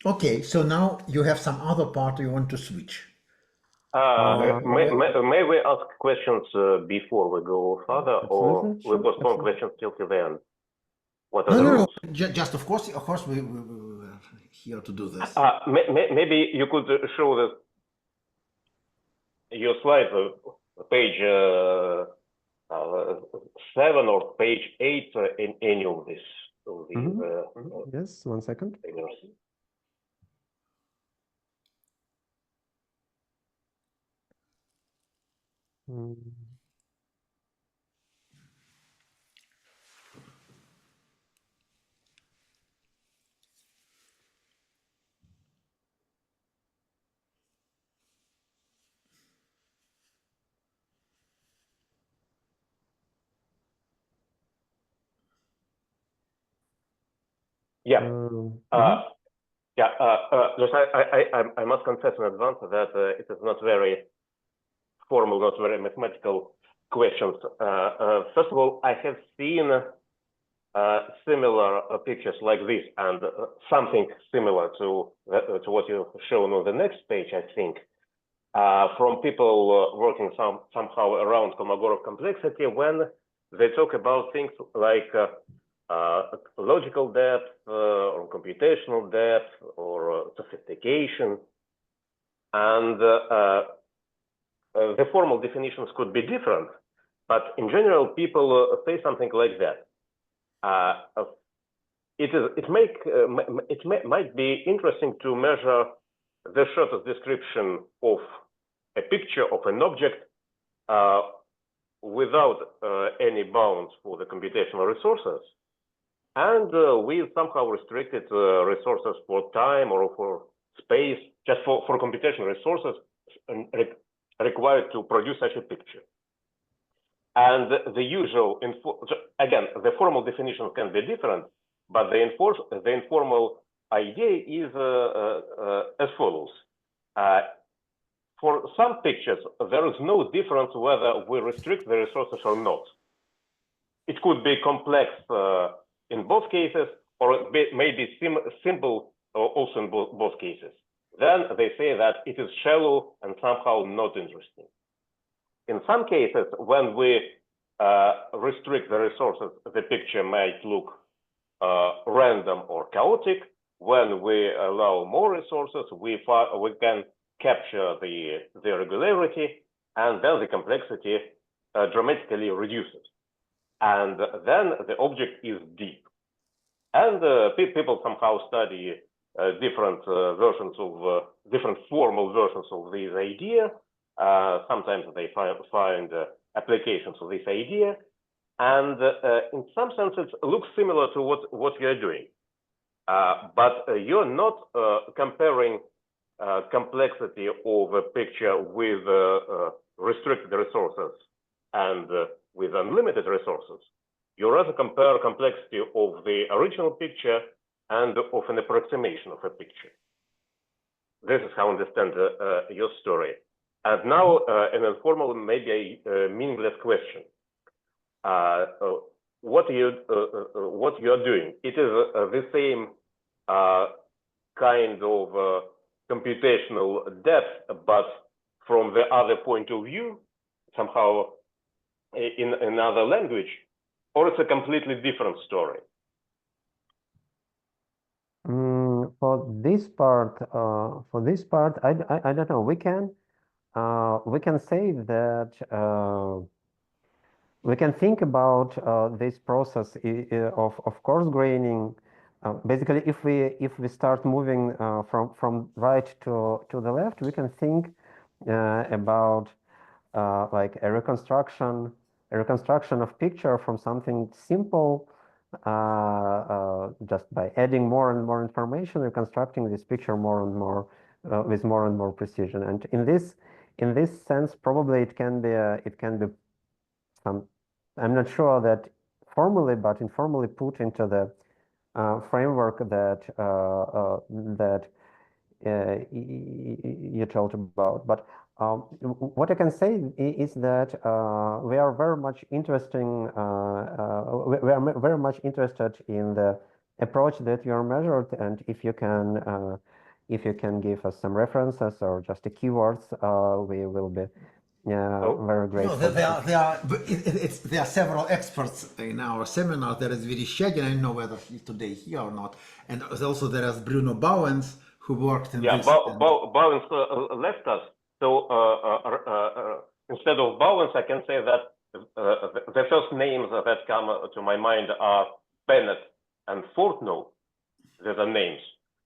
Okay, so now you have some other part you want to switch. May we ask questions before we go further, or Absolutely, we sure, postpone absolutely. questions till the end? What are the No, rules? just of course we are here to do this. Maybe you could show your slide, page 7 or page 8 in any of this. Yes, 1 second. Yeah. I must confess in advance that it is not very formal, not very mathematical questions. First of all, I have seen similar pictures like this and something similar to what you've shown on the next page, I think, from people working somehow around Kolmogorov complexity when they talk about things like logical depth or computational depth or sophistication. And the formal definitions could be different, but in general, people say something like that. It might be interesting to measure the shortest description of a picture of an object without any bounds for the computational resources, and with somehow restricted resources for time or for space, just for computational resources required to produce such a picture. And the usual, again, the formal definition can be different, but the informal idea is as follows. For some pictures, there is no difference whether we restrict the resources or not. It could be complex in both cases, or it may be simple also in both cases. Then they say that it is shallow and somehow not interesting. In some cases, when we restrict the resources, the picture might look random or chaotic. When we allow more resources, we can capture the regularity, and then the complexity dramatically reduces. And then the object is deep. And people somehow study different versions of different formal versions of this idea. Sometimes they find applications of this idea, and in some sense it looks similar to what you're doing, but you're not comparing complexity of a picture with restricted resources and with unlimited resources. You rather compare complexity of the original picture and of an approximation of a picture. This is how I understand your story. And now, an informal, maybe a meaningless question. What you're doing? It is the same kind of computational depth, but from the other point of view, somehow in another language, or it's a completely different story? For this part, I don't know. We can say that we can think about this process of coarse graining. Basically, if we start moving from right to the left, we can think about like a reconstruction of picture from something simple, just by adding more and more information, reconstructing this picture more and more with more and more precision. And in this sense, probably it can be some. I'm not sure that formally but informally put into the framework that you told about. But what I can say is that we are very much very much interested in the approach that you are measured, and if you can give us some references or just the keywords, we will be very grateful. No, there are several experts in our seminar. There is Vereshchagin, I don't know whether he's today here or not, and also there is Bruno Bauens, who worked in this. Bauens left us. So instead of Bauens, I can say that the first names that come to my mind are Bennett and Fortnow. These are names.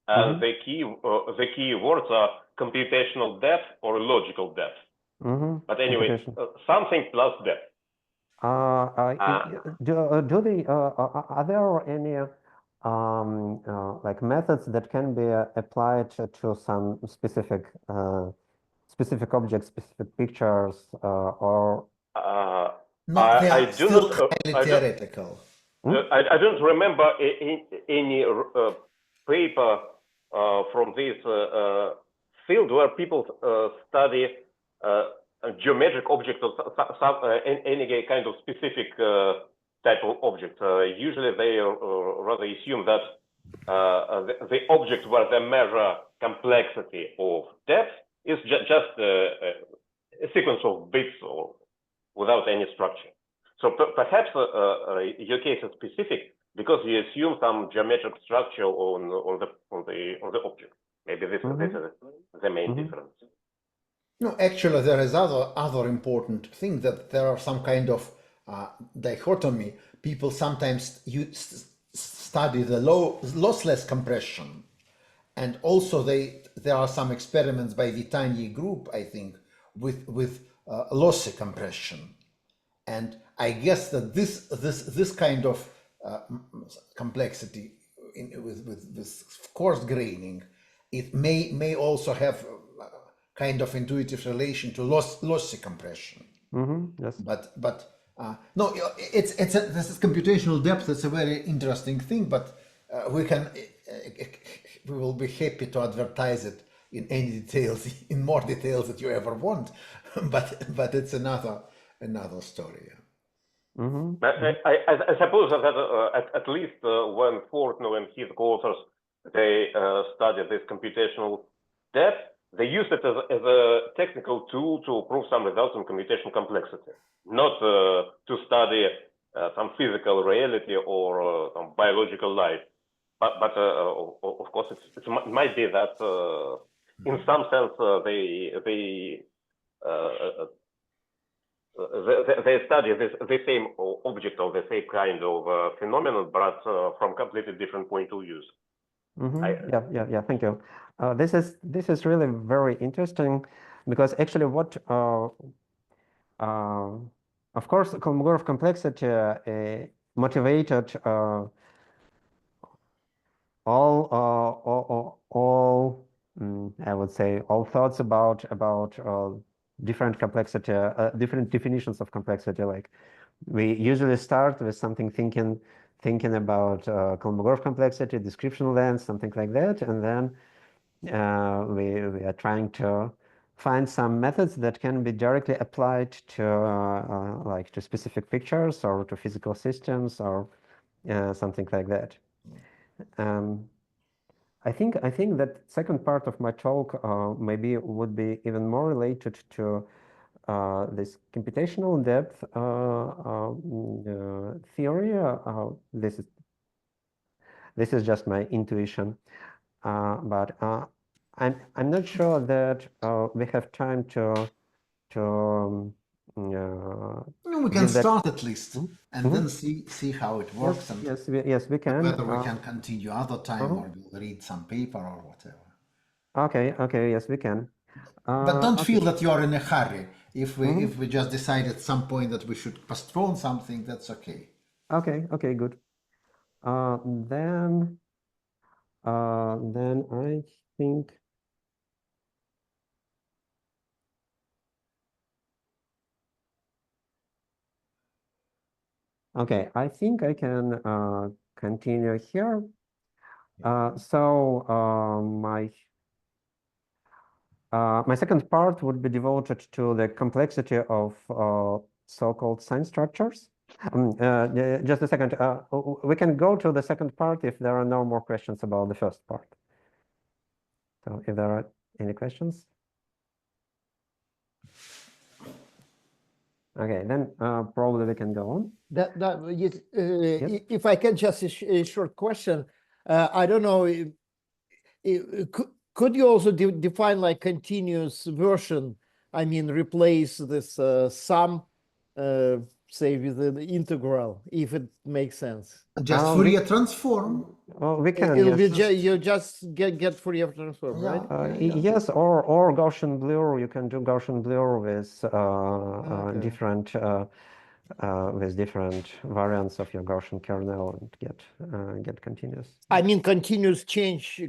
The key words are computational depth or logical depth. But anyway, something plus depth. Are there any like methods that can be applied to some specific objects, specific pictures, or? No, they are still highly theoretical. I don't remember any paper from this field where people study geometric objects of any kind of specific type of object. Usually they rather assume that the object where they measure complexity of depth is just a sequence of bits or without any structure. So perhaps your case is specific because you assume some geometric structure on the object. Maybe this is the main difference. No, actually, there is other important thing, that there are some kind of dichotomy. People sometimes study the lossless compression, and also there are some experiments by Vitani group, I think, with lossy compression. And I guess that this kind of complexity with this coarse graining, it may also have kind of intuitive relation to lossy compression. Yes. But no, this is computational depth. It's a very interesting thing, but we will be happy to advertise it in any details, in more details that you ever want. but it's another story. I suppose that at least when Fortnow and his co-authors they studied this computational depth, they used it as a technical tool to prove some results in computational complexity, not to study some physical reality or some biological life. But of course, it might be that in some sense they study the same object or the same kind of phenomenon, but from completely different point of views. Yeah. Thank you. This is really very interesting, because actually what of course Kolmogorov complexity motivated all I would say all thoughts about different complexity, different definitions of complexity. Like we usually start with something thinking about Kolmogorov complexity, descriptional length, something like that, and then we are trying to find some methods that can be directly applied to like to specific pictures or to physical systems or something like that. I think that second part of my talk maybe would be even more related to this computational depth theory. This is just my intuition, but I'm not sure that we have time to. We can start at least, and then see how it works. Yes, we can. Whether we can continue other time or we'll read some paper or whatever. Okay, yes, we can. But don't feel that you are in a hurry. If we just decide at some point that we should postpone something, that's okay. Okay, good. Then I think. Okay, I think I can continue here. My second part would be devoted to the complexity of so-called sign structures. Just a second. We can go to the second part if there are no more questions about the first part. So if there are any questions. Okay, then probably we can go on. If I can just a short question, I don't know. Could you also define like continuous version? I mean, replace this sum, say, with an integral, if it makes sense. Just Fourier transform. We can. It'll be Yes. you just get Fourier transform, right? Yes, or Gaussian blur. You can do Gaussian blur with different variants of your Gaussian kernel and get continuous. I mean, continuous change,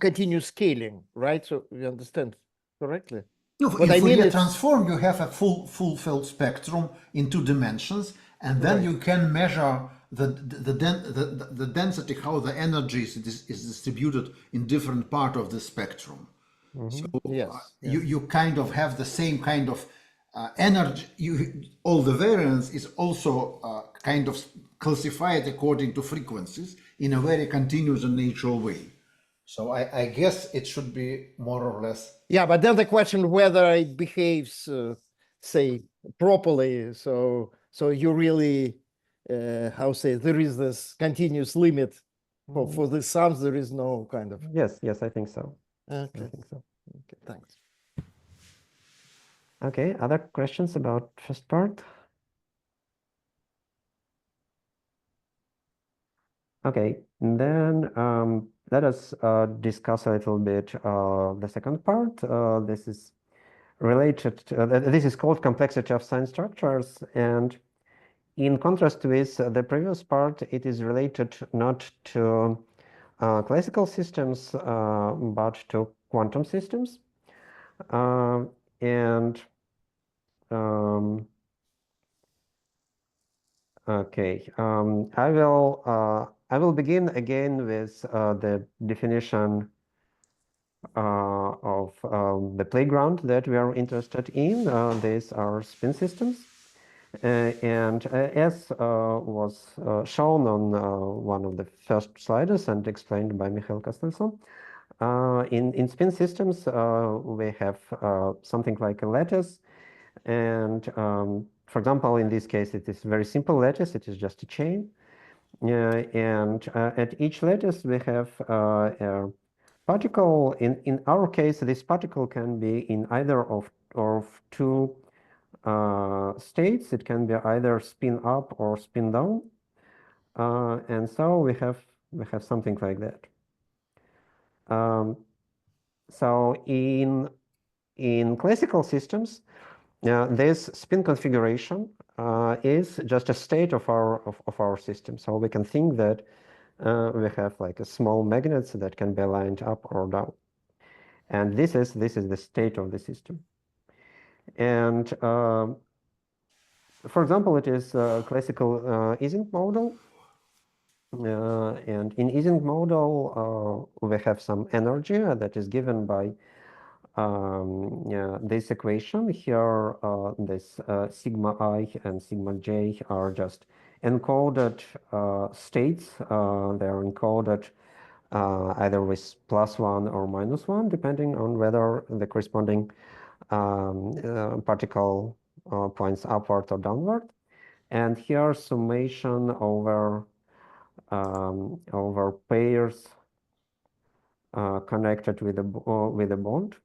continuous scaling, right? So we understand correctly. No, in Fourier transform, you have a full-filled spectrum in 2 dimensions, and then you can measure the density, how the energy is distributed in different part of the spectrum. So you kind of have the same kind of energy. All the variance is also kind of classified according to frequencies in a very continuous and natural way. So I guess it should be more or less. Yeah, but then the question whether it behaves, say, properly. So you really, how say, there is this continuous limit for the sums. There is no kind of. Yes, I think so. Okay. I think so. Okay, thanks. Okay, other questions about first part? Okay, then let us discuss a little bit the second part. This is related to, this is called complexity of sign structures, and in contrast with the previous part, it is related not to classical systems but to quantum systems. Okay, I will begin again with the definition of the playground that we are interested in. These are spin systems. And as was shown on one of the first slides and explained by Michael Kostelsson, in spin systems, we have something like a lattice. And for example, in this case, it is very simple lattice. It is just a chain. And at each lattice, we have a particle. In our case, this particle can be in either of 2 states. It can be either spin up or spin down. And so we have something like that. So in classical systems, this spin configuration is just a state of our system. So we can think that we have like a small magnets that can be aligned up or down, and this is the state of the system. And for example, it is a classical Ising model, and in Ising model we have some energy that is given by this equation here. This sigma I and sigma j are just encoded states. They are encoded either with +1 or -1, depending on whether the corresponding particle points upward or downward. And here summation over pairs connected with a bond.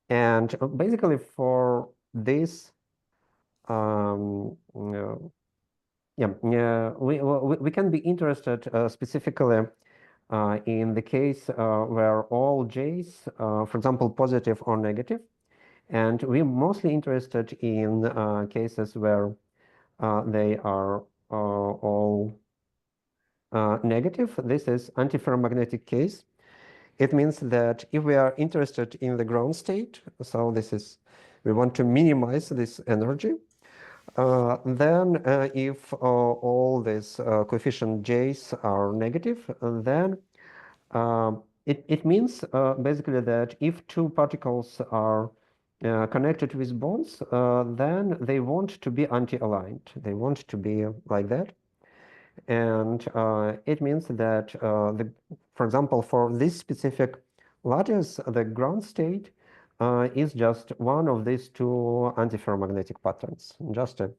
And basically for this, we can be interested specifically in the case where all j's, for example, positive or negative, and we're mostly interested in cases where they are all negative. This is antiferromagnetic case. it means that if we are interested in the ground state, so this is, we want to minimize this energy, then if all these coefficient j's are negative, then it means basically that if two particles are connected with bonds, then they want to be anti-aligned. They want to be like that. And it means that, for example, for this specific lattice, the ground state is just one of these two antiferromagnetic patterns, just a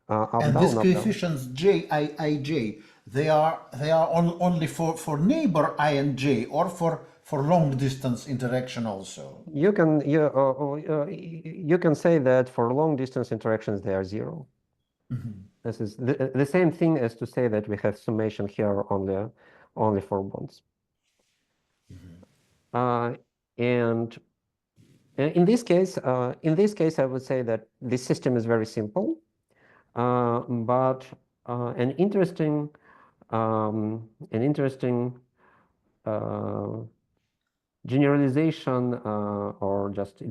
up, And down, these up, down. coefficients J, I, J, they are only for neighbor I and J, or for long distance interaction also. You can you can say that for long distance interactions they are zero. This is the same thing as to say that we have summation here only for bonds. And in this case, I would say that this system is very simple, but an interesting generalization or just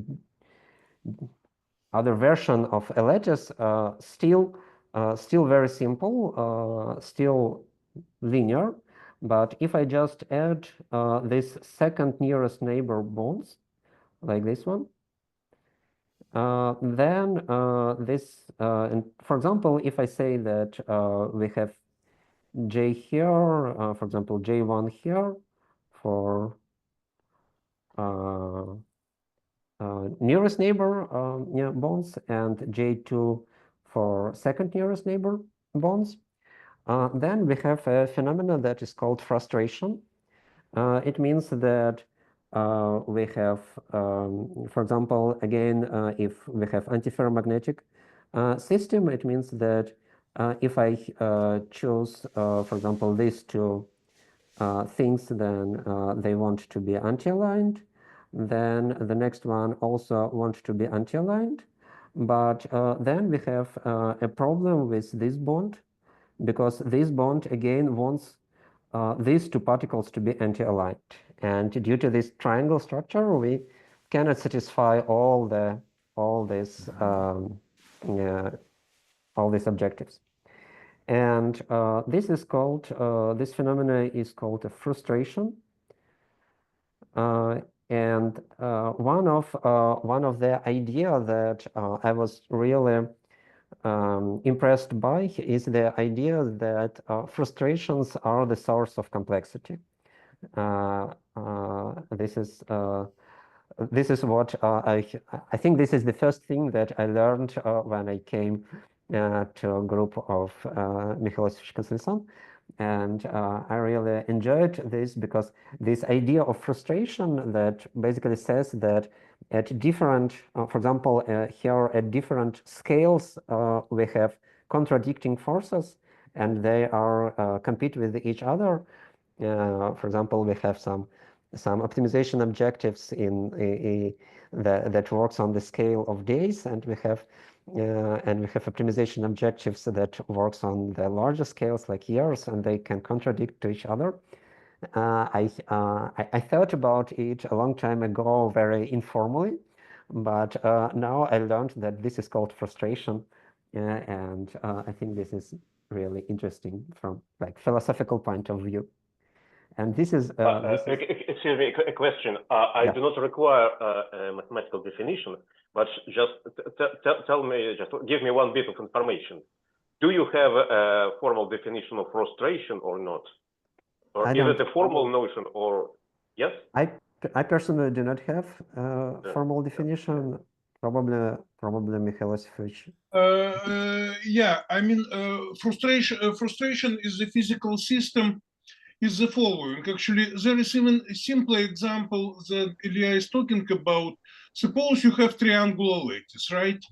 other version of a lattice, still very simple, still linear. But if I just add this second nearest neighbor bonds, like this one, then this, and for example, if I say that we have J here, for example, J1 here for nearest neighbor bonds and J2 for second nearest neighbor bonds, then we have a phenomenon that is called frustration. It means that we have, for example, again, if we have antiferromagnetic system, it means that if I choose, for example, these two things, then they want to be anti-aligned. Then the next one also wants to be anti-aligned. But then we have a problem with this bond, because this bond again wants these two particles to be anti-aligned. And due to this triangle structure, we cannot satisfy all these objectives. And this is called, this phenomena is called a frustration. And one of the idea that I was really impressed by is the idea that frustrations are the source of complexity. This is what I think this is the first thing that I learned when I came to a group of Mikhailovich-Konstantin. And I really enjoyed this, because this idea of frustration that basically says that at different, for example, here at different scales, we have contradicting forces and they are compete with each other. For example, we have some optimization objectives that works on the scale of days, and we have optimization objectives that works on the larger scales like years, and they can contradict to each other. I thought about it a long time ago, very informally, but now I learned that this is called frustration, and I think this is really interesting from like philosophical point of view. And this is excuse me, a question. I do not require a mathematical definition, but just tell me, just give me one bit of information. Do you have a formal definition of frustration or not? Or is it a formal notion, or yes? I personally do not have a formal definition. Probably Mikhailovich. Yeah, I mean, frustration is a physical system. Is the following. Actually, there is even a simpler example that Ilya is talking about. Suppose you have triangular lattice, right?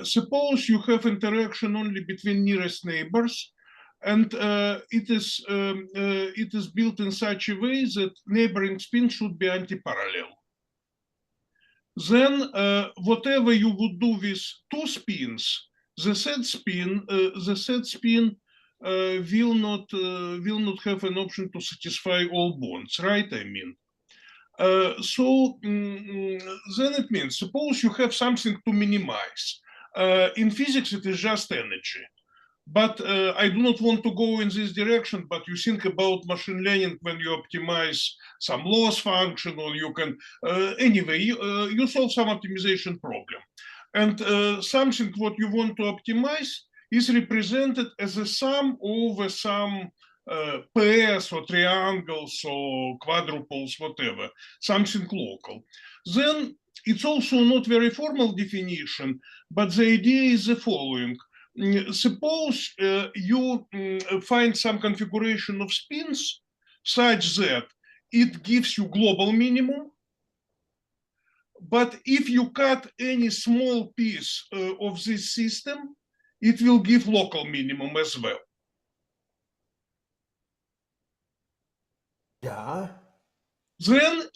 Suppose you have interaction only between nearest neighbors, and it is built in such a way that neighboring spin should be anti-parallel. Then whatever you would do with two spins, the set spin will not have an option to satisfy all bonds, right? I mean, then it means, suppose you have something to minimize. In physics, it is just energy. But I do not want to go in this direction, but you think about machine learning when you optimize some loss function, or you can, anyway, you solve some optimization problem. And something what you want to optimize is represented as a sum over some pairs or triangles or quadruples, whatever, something local. Then it's also not very formal definition, but the idea is the following. Suppose you find some configuration of spins such that it gives you global minimum, but if you cut any small piece of this system, it will give local minimum as well. Yeah. Then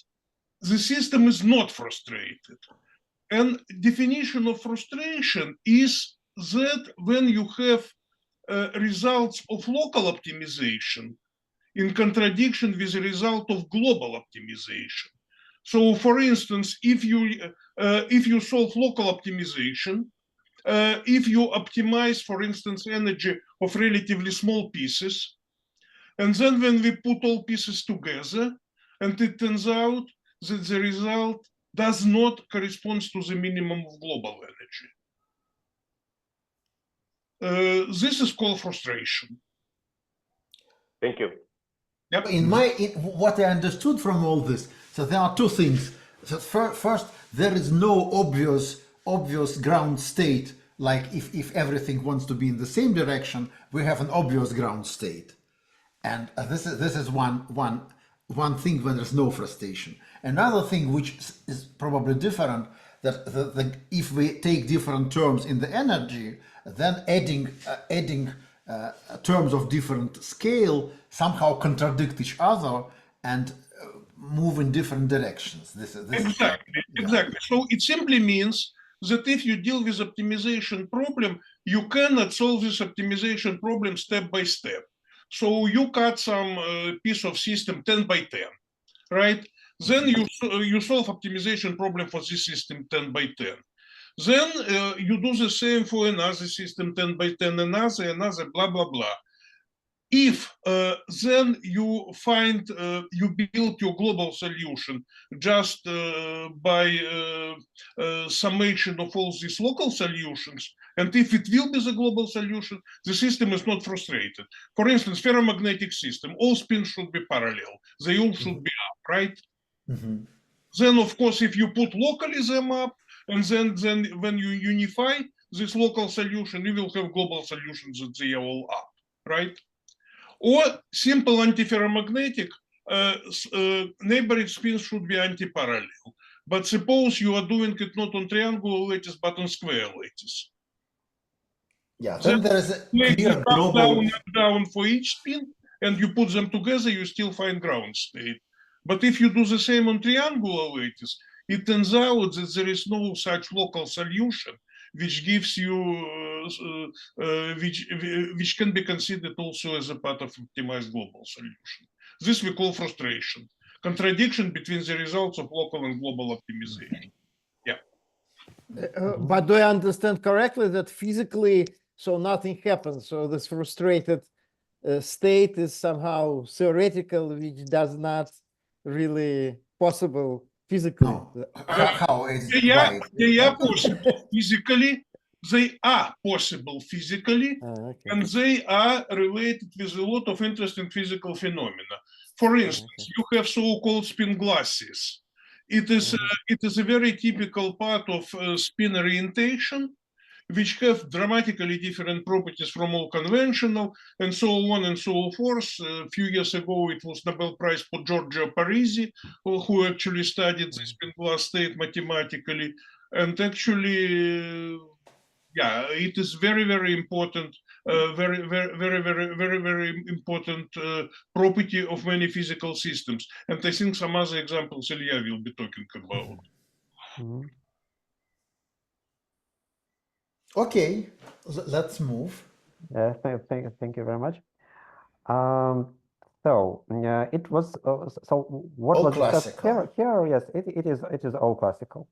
the system is not frustrated. And definition of frustration is that when you have results of local optimization in contradiction with the result of global optimization. So, for instance, if you solve local optimization, if you optimize, for instance, energy of relatively small pieces, and then when we put all pieces together, and it turns out that the result does not correspond to the minimum of global energy. This is called frustration. Thank you. Yep. What I understood from all this, so there are two things. So first, there is no obvious ground state. Like if everything wants to be in the same direction, we have an obvious ground state, and this is one thing when there's no frustration. Another thing which is probably different, that if we take different terms in the energy, then adding terms of different scale somehow contradict each other and move in different directions. Exactly. So it simply means that if you deal with optimization problem, you cannot solve this optimization problem step by step. So you cut some piece of system 10 by 10, right? Then you solve optimization problem for this system 10 by 10. Then you do the same for another system 10 by 10, another, blah, blah, blah. If then you find, you build your global solution just by summation of all these local solutions, and if it will be the global solution, the system is not frustrated. For instance, ferromagnetic system, all spins should be parallel. They all should be up, right? Mm-hmm. Then, of course, if you put locally them up, and then when you unify this local solution, you will have global solutions that they are all up, right? Or simple antiferromagnetic, neighboring spins should be anti-parallel. But suppose you are doing it not on triangular lattice, but on square lattice. Yeah, then there is a clear Up, global... down for each spin, and you put them together, you still find ground state. But if you do the same on triangular lattice, it turns out that there is no such local solution which gives you, which can be considered also as a part of optimized global solution. This we call frustration, contradiction between the results of local and global optimization. Yeah. But do I understand correctly that physically, so nothing happens? So this frustrated state is somehow theoretical, which does not really possible physically. No. How is it? They are possible physically. They are possible physically, Okay. and they are related with a lot of interesting physical phenomena. For instance, you have so-called spin glasses. It is a very typical part of spin orientation, which have dramatically different properties from all conventional, and so on and so forth. A few years ago, it was Nobel Prize for Giorgio Parisi, who actually studied the spin glass state mathematically. And actually, yeah, it is very, very important, very important property of many physical systems. And I think some other examples Ilya will be talking about. Okay, let's move. Thank you very much. So it was so what All was discussed classical. here? Yes, it is all classical.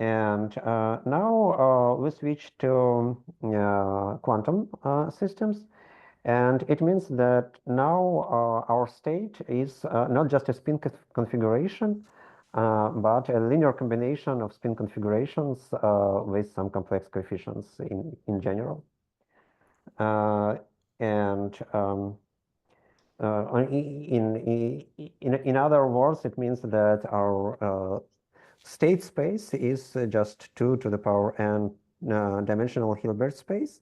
And now we switch to quantum systems, and it means that now our state is not just a spin configuration, but a linear combination of spin configurations with some complex coefficients in general. And in other words, it means that our state space is just 2 to the power n dimensional Hilbert space,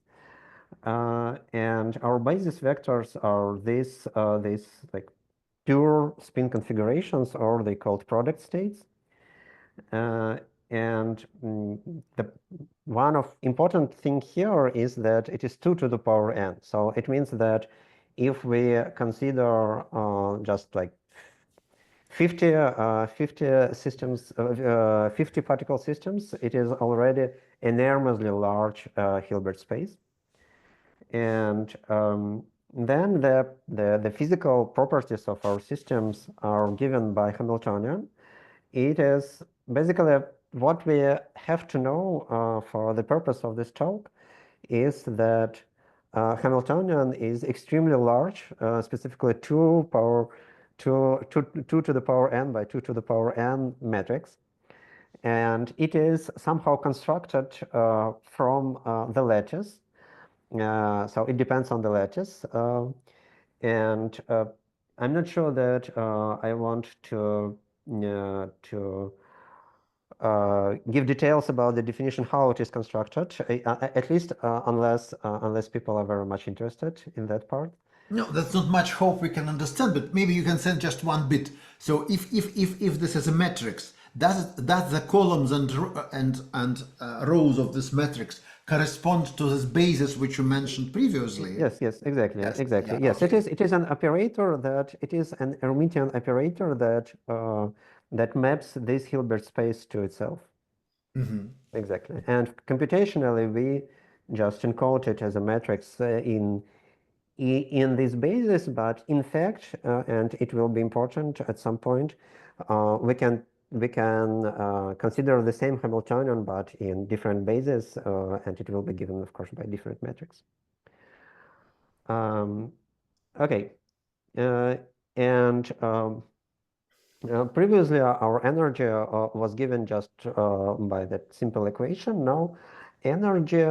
and our basis vectors are these like pure spin configurations, or they called product states. And the one of important thing here is that it is 2 to the power n. So it means that if we consider just like 50 systems, 50 particle systems, it is already enormously large Hilbert space. And then the physical properties of our systems are given by Hamiltonian. It is basically what we have to know for the purpose of this talk is that Hamiltonian is extremely large, specifically 2 to the power n by 2 to the power n matrix. And it is somehow constructed from the lattice. So it depends on the lattice. And I'm not sure that I want to give details about the definition, how it is constructed, at least unless people are very much interested in that part. No, that's not much hope we can understand, but maybe you can send just one bit. So if this is a matrix, does the columns and rows of this matrix correspond to this basis which you mentioned previously? Yes, exactly, Yes, exactly. yeah, Yes, okay. it is an operator that it is an Hermitian operator that that maps this Hilbert space to itself. Mm-hmm. Exactly. And computationally, we just encode it as a matrix in this basis, but in fact, and it will be important at some point, we can consider the same Hamiltonian, but in different bases, and it will be given, of course, by different metrics. Okay, and previously our energy was given just by that simple equation. Now energy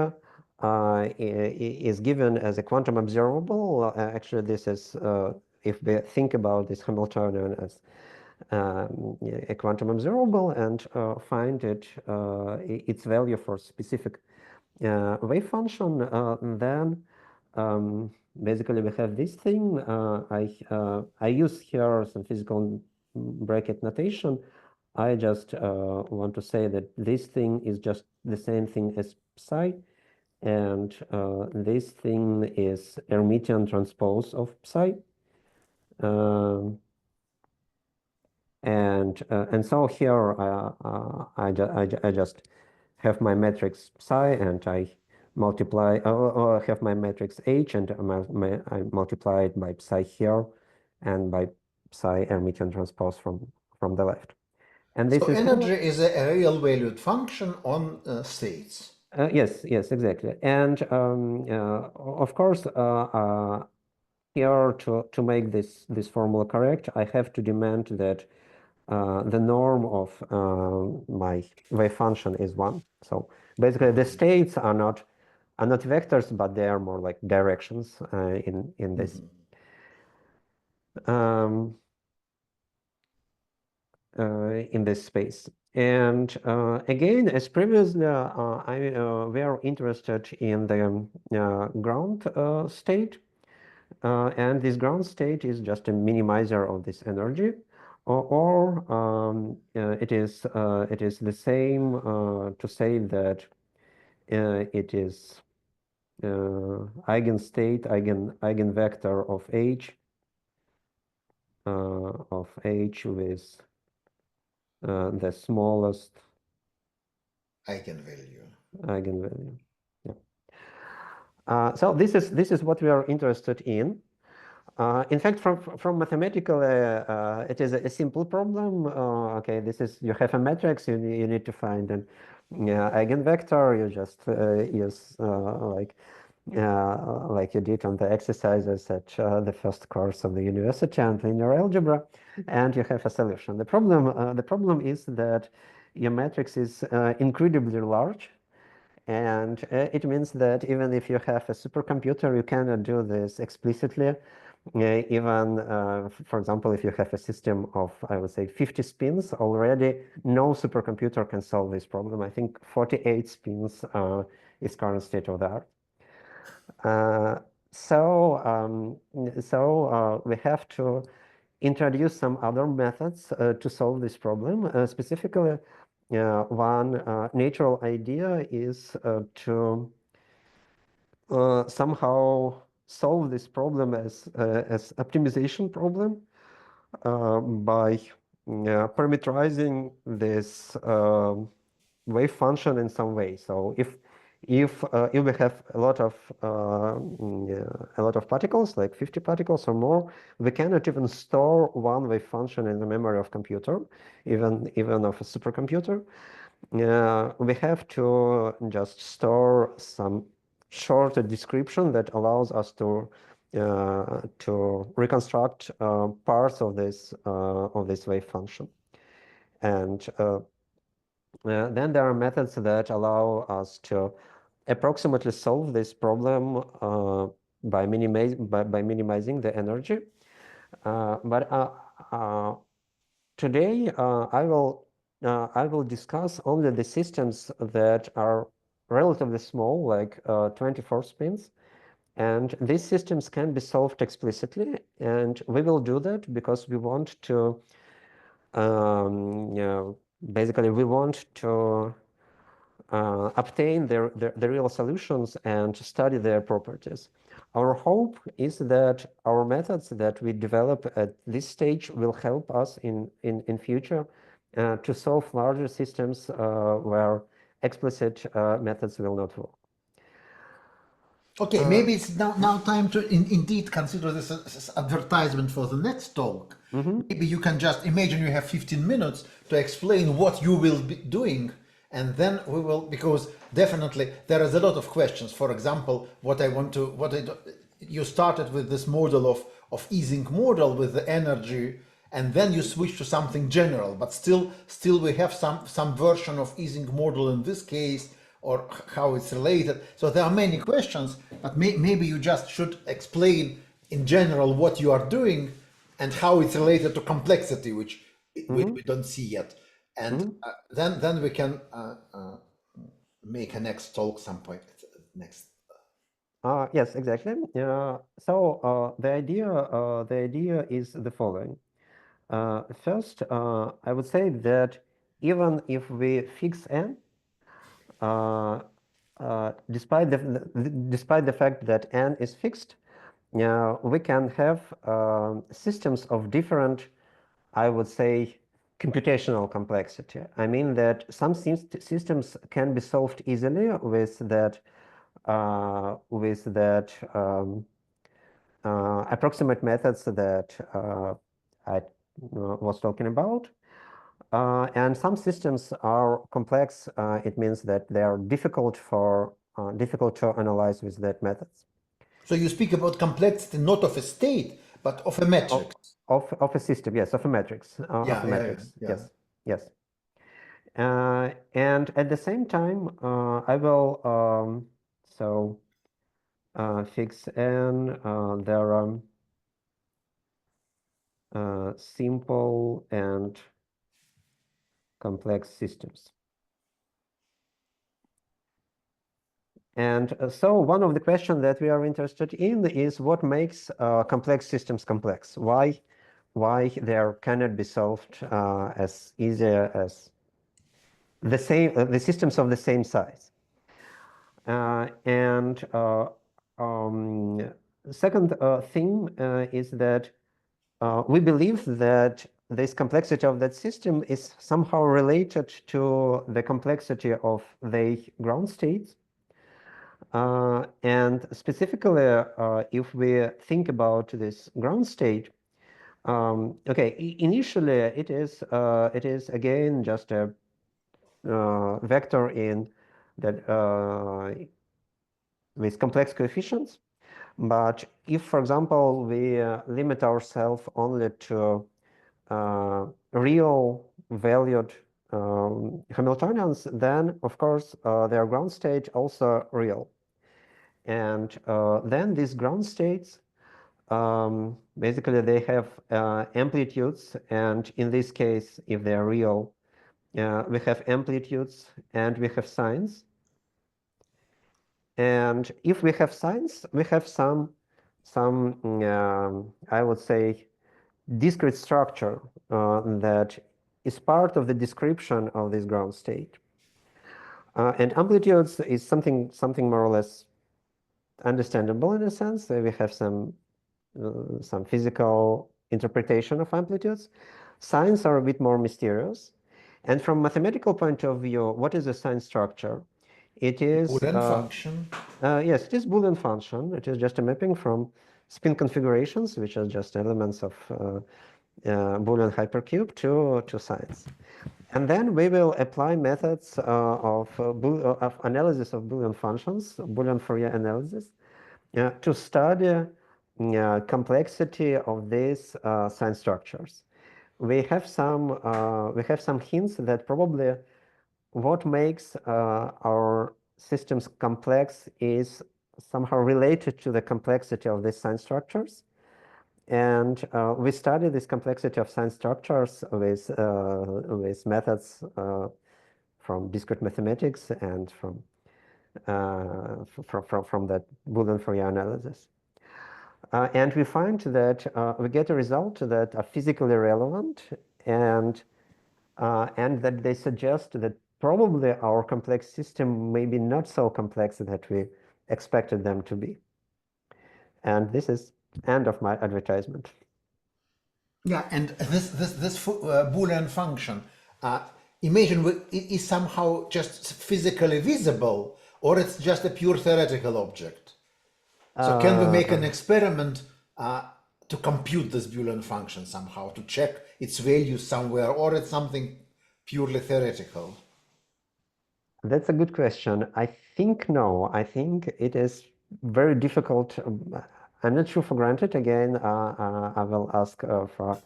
is given as a quantum observable. Actually, this is, if we think about this Hamiltonian as a quantum observable and find its value for specific wave function, then basically we have this thing. I use here some physical bracket notation. I just want to say that this thing is just the same thing as psi, and this thing is Hermitian transpose of psi. And so here I just have my matrix psi, and I multiply, have my matrix H, and I multiply it by psi here, and by psi Hermitian transpose from the left. And this So is energy is a real valued function on states. Yes, exactly. And of course, here to make this formula correct, I have to demand that the norm of my wave function is 1. So basically, the states are not vectors, but they are more like directions in this. In this space. And again, as previously, we are interested in the ground state. And this ground state is just a minimizer of this energy. Or it is the same to say that it is eigenstate, eigenvector of H with the smallest Eigenvalue. eigenvalue. Yeah. So this is what we are interested in. In fact, from mathematical, it is a simple problem. Okay, this is, you have a matrix, you need to find an eigenvector. You just use like you did on the exercises at the first course of the university and linear algebra, and you have a solution. The problem is that your matrix is incredibly large, and it means that even if you have a supercomputer, you cannot do this explicitly. Even, for example, if you have a system of, I would say, 50 spins already, no supercomputer can solve this problem. I think 48 spins is current state of the art. So we have to introduce some other methods to solve this problem. Specifically, one natural idea is to somehow solve this problem as optimization problem by parameterizing this wave function in some way. So if we have a lot of particles, like 50 particles or more, we cannot even store one wave function in the memory of computer, even of a supercomputer. We have to just store some short description that allows us to reconstruct parts of this wave function, and then there are methods that allow us to approximately solve this problem by minimizing the energy. But today I will discuss only the systems that are relatively small, like 24 spins. And these systems can be solved explicitly. And we will do that because we want to, basically, we want to obtain the real solutions and study their properties. Our hope is that our methods that we develop at this stage will help us in future to solve larger systems where explicit methods will not work. Okay, maybe it's now time to indeed consider this as advertisement for the next talk. Maybe you can just imagine you have 15 minutes to explain what you will be doing, and then we will, because definitely there is a lot of questions. For example, you started with this model of Ising model with the energy, and then you switch to something general, but still we have some version of Ising model in this case, or how it's related. So there are many questions, but maybe you just should explain in general what you are doing and how it's related to complexity, which we don't see yet. And then we can make a next talk some point next. Yes, exactly. So the idea is the following. First, I would say that even if we fix n, despite the fact that n is fixed, we can have systems of different, I would say, computational complexity. I mean that some systems can be solved easily with that approximate methods that I was talking about. And some systems are complex. It means that they are difficult to analyze with that methods. So you speak about complexity not of a state, but of a matrix. Of a system, yes, of a matrix. Yes. And at the same time, I will fix n. There are simple and complex systems. And so one of the questions that we are interested in is what makes complex systems complex? Why they cannot be solved as easy as the systems of the same size? And second thing is that we believe that this complexity of that system is somehow related to the complexity of the ground states. And specifically, if we think about this ground state, okay, initially it is again just a vector in that with complex coefficients. But if, for example, we limit ourselves only to real valued Hamiltonians, then of course their ground state also real. And then these ground states, basically they have amplitudes, and in this case, if they are real, we have amplitudes and we have signs. And if we have signs, we have some I would say, discrete structure that is part of the description of this ground state. And amplitudes is something more or less understandable in a sense. We have some physical interpretation of amplitudes. Signs are a bit more mysterious. And from mathematical point of view, what is a sign structure? It is Boolean function. Yes, it is Boolean function. It is just a mapping from spin configurations, which are just elements of Boolean hypercube to signs. And then we will apply methods of analysis of Boolean functions, Boolean Fourier analysis, to study complexity of these sign structures. We have some hints that probably what makes our systems complex is somehow related to the complexity of these sign structures. And we study this complexity of sign structures with methods from discrete mathematics and from that Boolean Fourier analysis. And we find that we get a result that are physically relevant, and that they suggest that probably our complex system may be not so complex that we expected them to be. And this is end of my advertisement. Yeah, and this Boolean function, imagine it is somehow just physically visible, or it's just a pure theoretical object. So can we make an experiment to compute this Boolean function somehow, to check its value somewhere, or it's something purely theoretical? That's a good question. I think no. I think it is very difficult. I'm not sure for granted. Again, I will ask for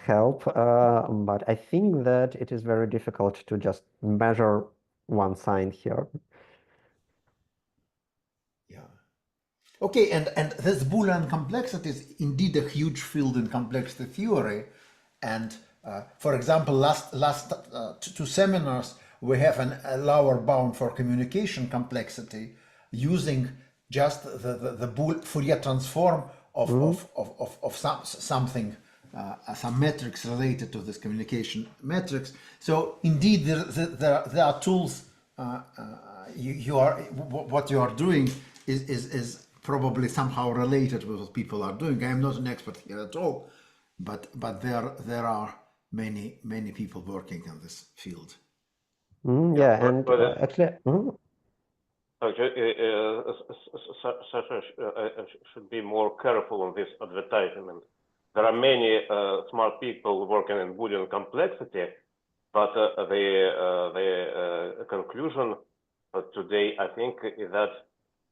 help, but I think that it is very difficult to just measure one sign here. Yeah. Okay, and this Boolean complexity is indeed a huge field in complexity theory. And for example, last two seminars, we have a lower bound for communication complexity using just the Fourier transform of something, some metrics related to this communication metrics. So indeed, there are tools. What you are doing is probably somehow related with what people are doing. I am not an expert here at all, but there are many people working in this field. Yeah, and actually. Sasha should be more careful on this advertisement. There are many smart people working in Boolean complexity, but the conclusion today, I think, is that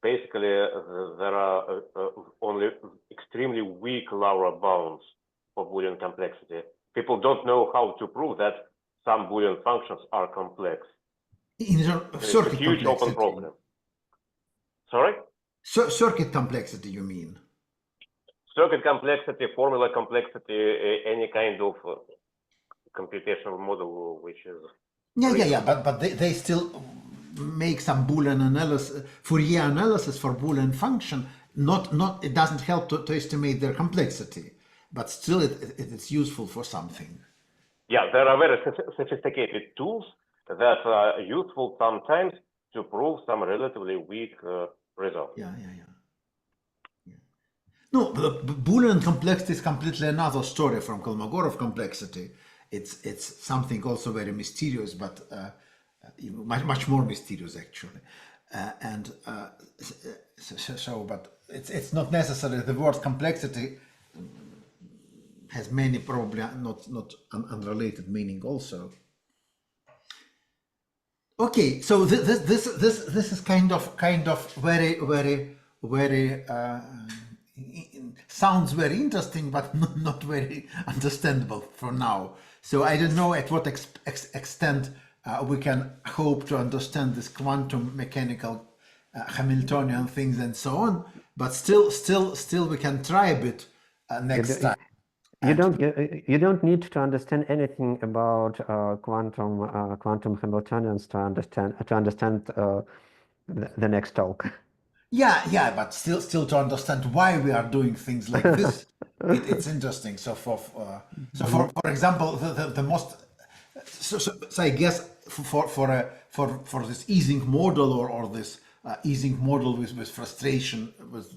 basically there are only extremely weak lower bounds for Boolean complexity. People don't know how to prove that some Boolean functions are complex. It's a huge open problem. Sorry? Circuit complexity, you mean? Circuit complexity, formula complexity, any kind of computational model which is... Yeah, but they still make some Boolean analysis, Fourier analysis for Boolean function. It doesn't help to estimate their complexity, but still it's useful for something. Yeah, there are very sophisticated tools that are useful sometimes to prove some relatively weak results. Yeah. No, the Boolean complexity is completely another story from Kolmogorov complexity. It's something also very mysterious, but much more mysterious actually. But it's not necessary. The word complexity has many probably not unrelated meaning also. Okay, so this is kind of very sounds very interesting, but not very understandable for now. So I don't know at what extent we can hope to understand this quantum mechanical Hamiltonian things and so on. But still we can try a bit next time. You don't need to understand anything about quantum Hamiltonians to understand the next talk. Yeah, but still to understand why we are doing things like this, it's interesting. So for example, the most so I guess for this Ising model or this Ising model with frustration with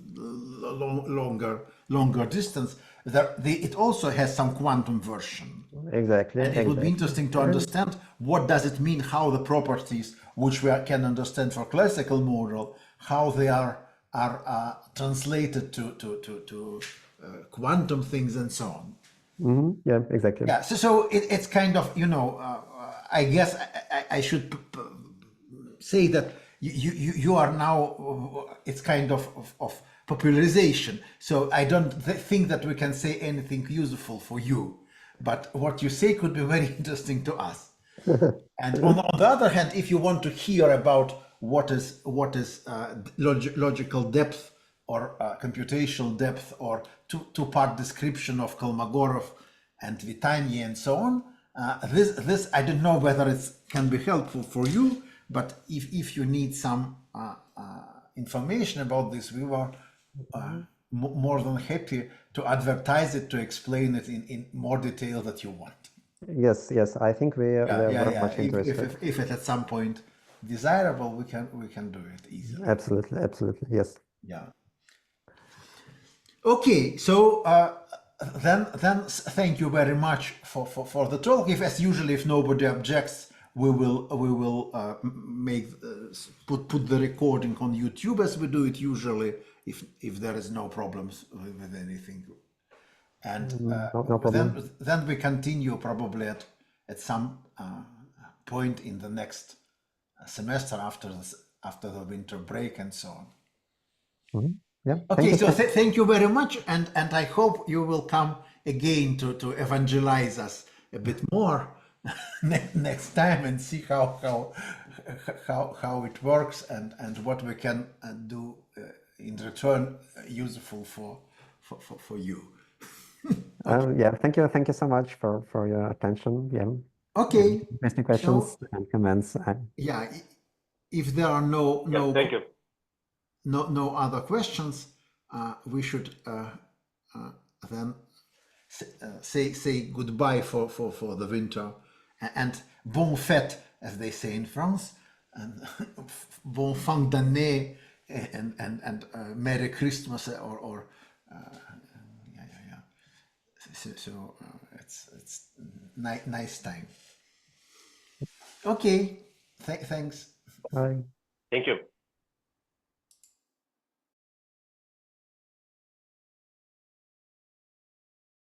longer distance, it also has some quantum version. Exactly. And it would be interesting to understand what does it mean, how the properties which we can understand for classical model, how they are translated to quantum things and so on. Mm-hmm. Yeah, exactly. Yeah, so it's kind of, I guess I should say that you are now, it's kind of popularization. So I don't think that we can say anything useful for you, but what you say could be very interesting to us. And on the other hand, if you want to hear about what is logical depth or computational depth or two-part description of Kolmogorov and Vitanje and so on, this I don't know whether it can be helpful for you, but if you need some information about this, we were more than happy to advertise it, to explain it in more detail that you want. Yes, I think we are very much interested. If it at some point desirable, we can do it easily. Absolutely, yes. Yeah. Okay, so then thank you very much for the talk. As usually, if nobody objects, we will put the recording on YouTube as we do it usually, if there is no problems with anything. And no problem. then we continue probably at some point in the next semester after the winter break and so on. Mm-hmm. Yeah. Okay, so thank you very much, and I hope you will come again to evangelize us a bit more next time and see how it works and what we can do in return useful for you. Yeah, thank you so much for your attention. Yeah. Okay. Interesting questions and comments. Yeah, if there are thank you. No other questions, we should then say goodbye for the winter and bon fête, as they say in France, and bon fin d'année and Merry Christmas or So it's nice time. Okay, thanks. Bye. Thank you.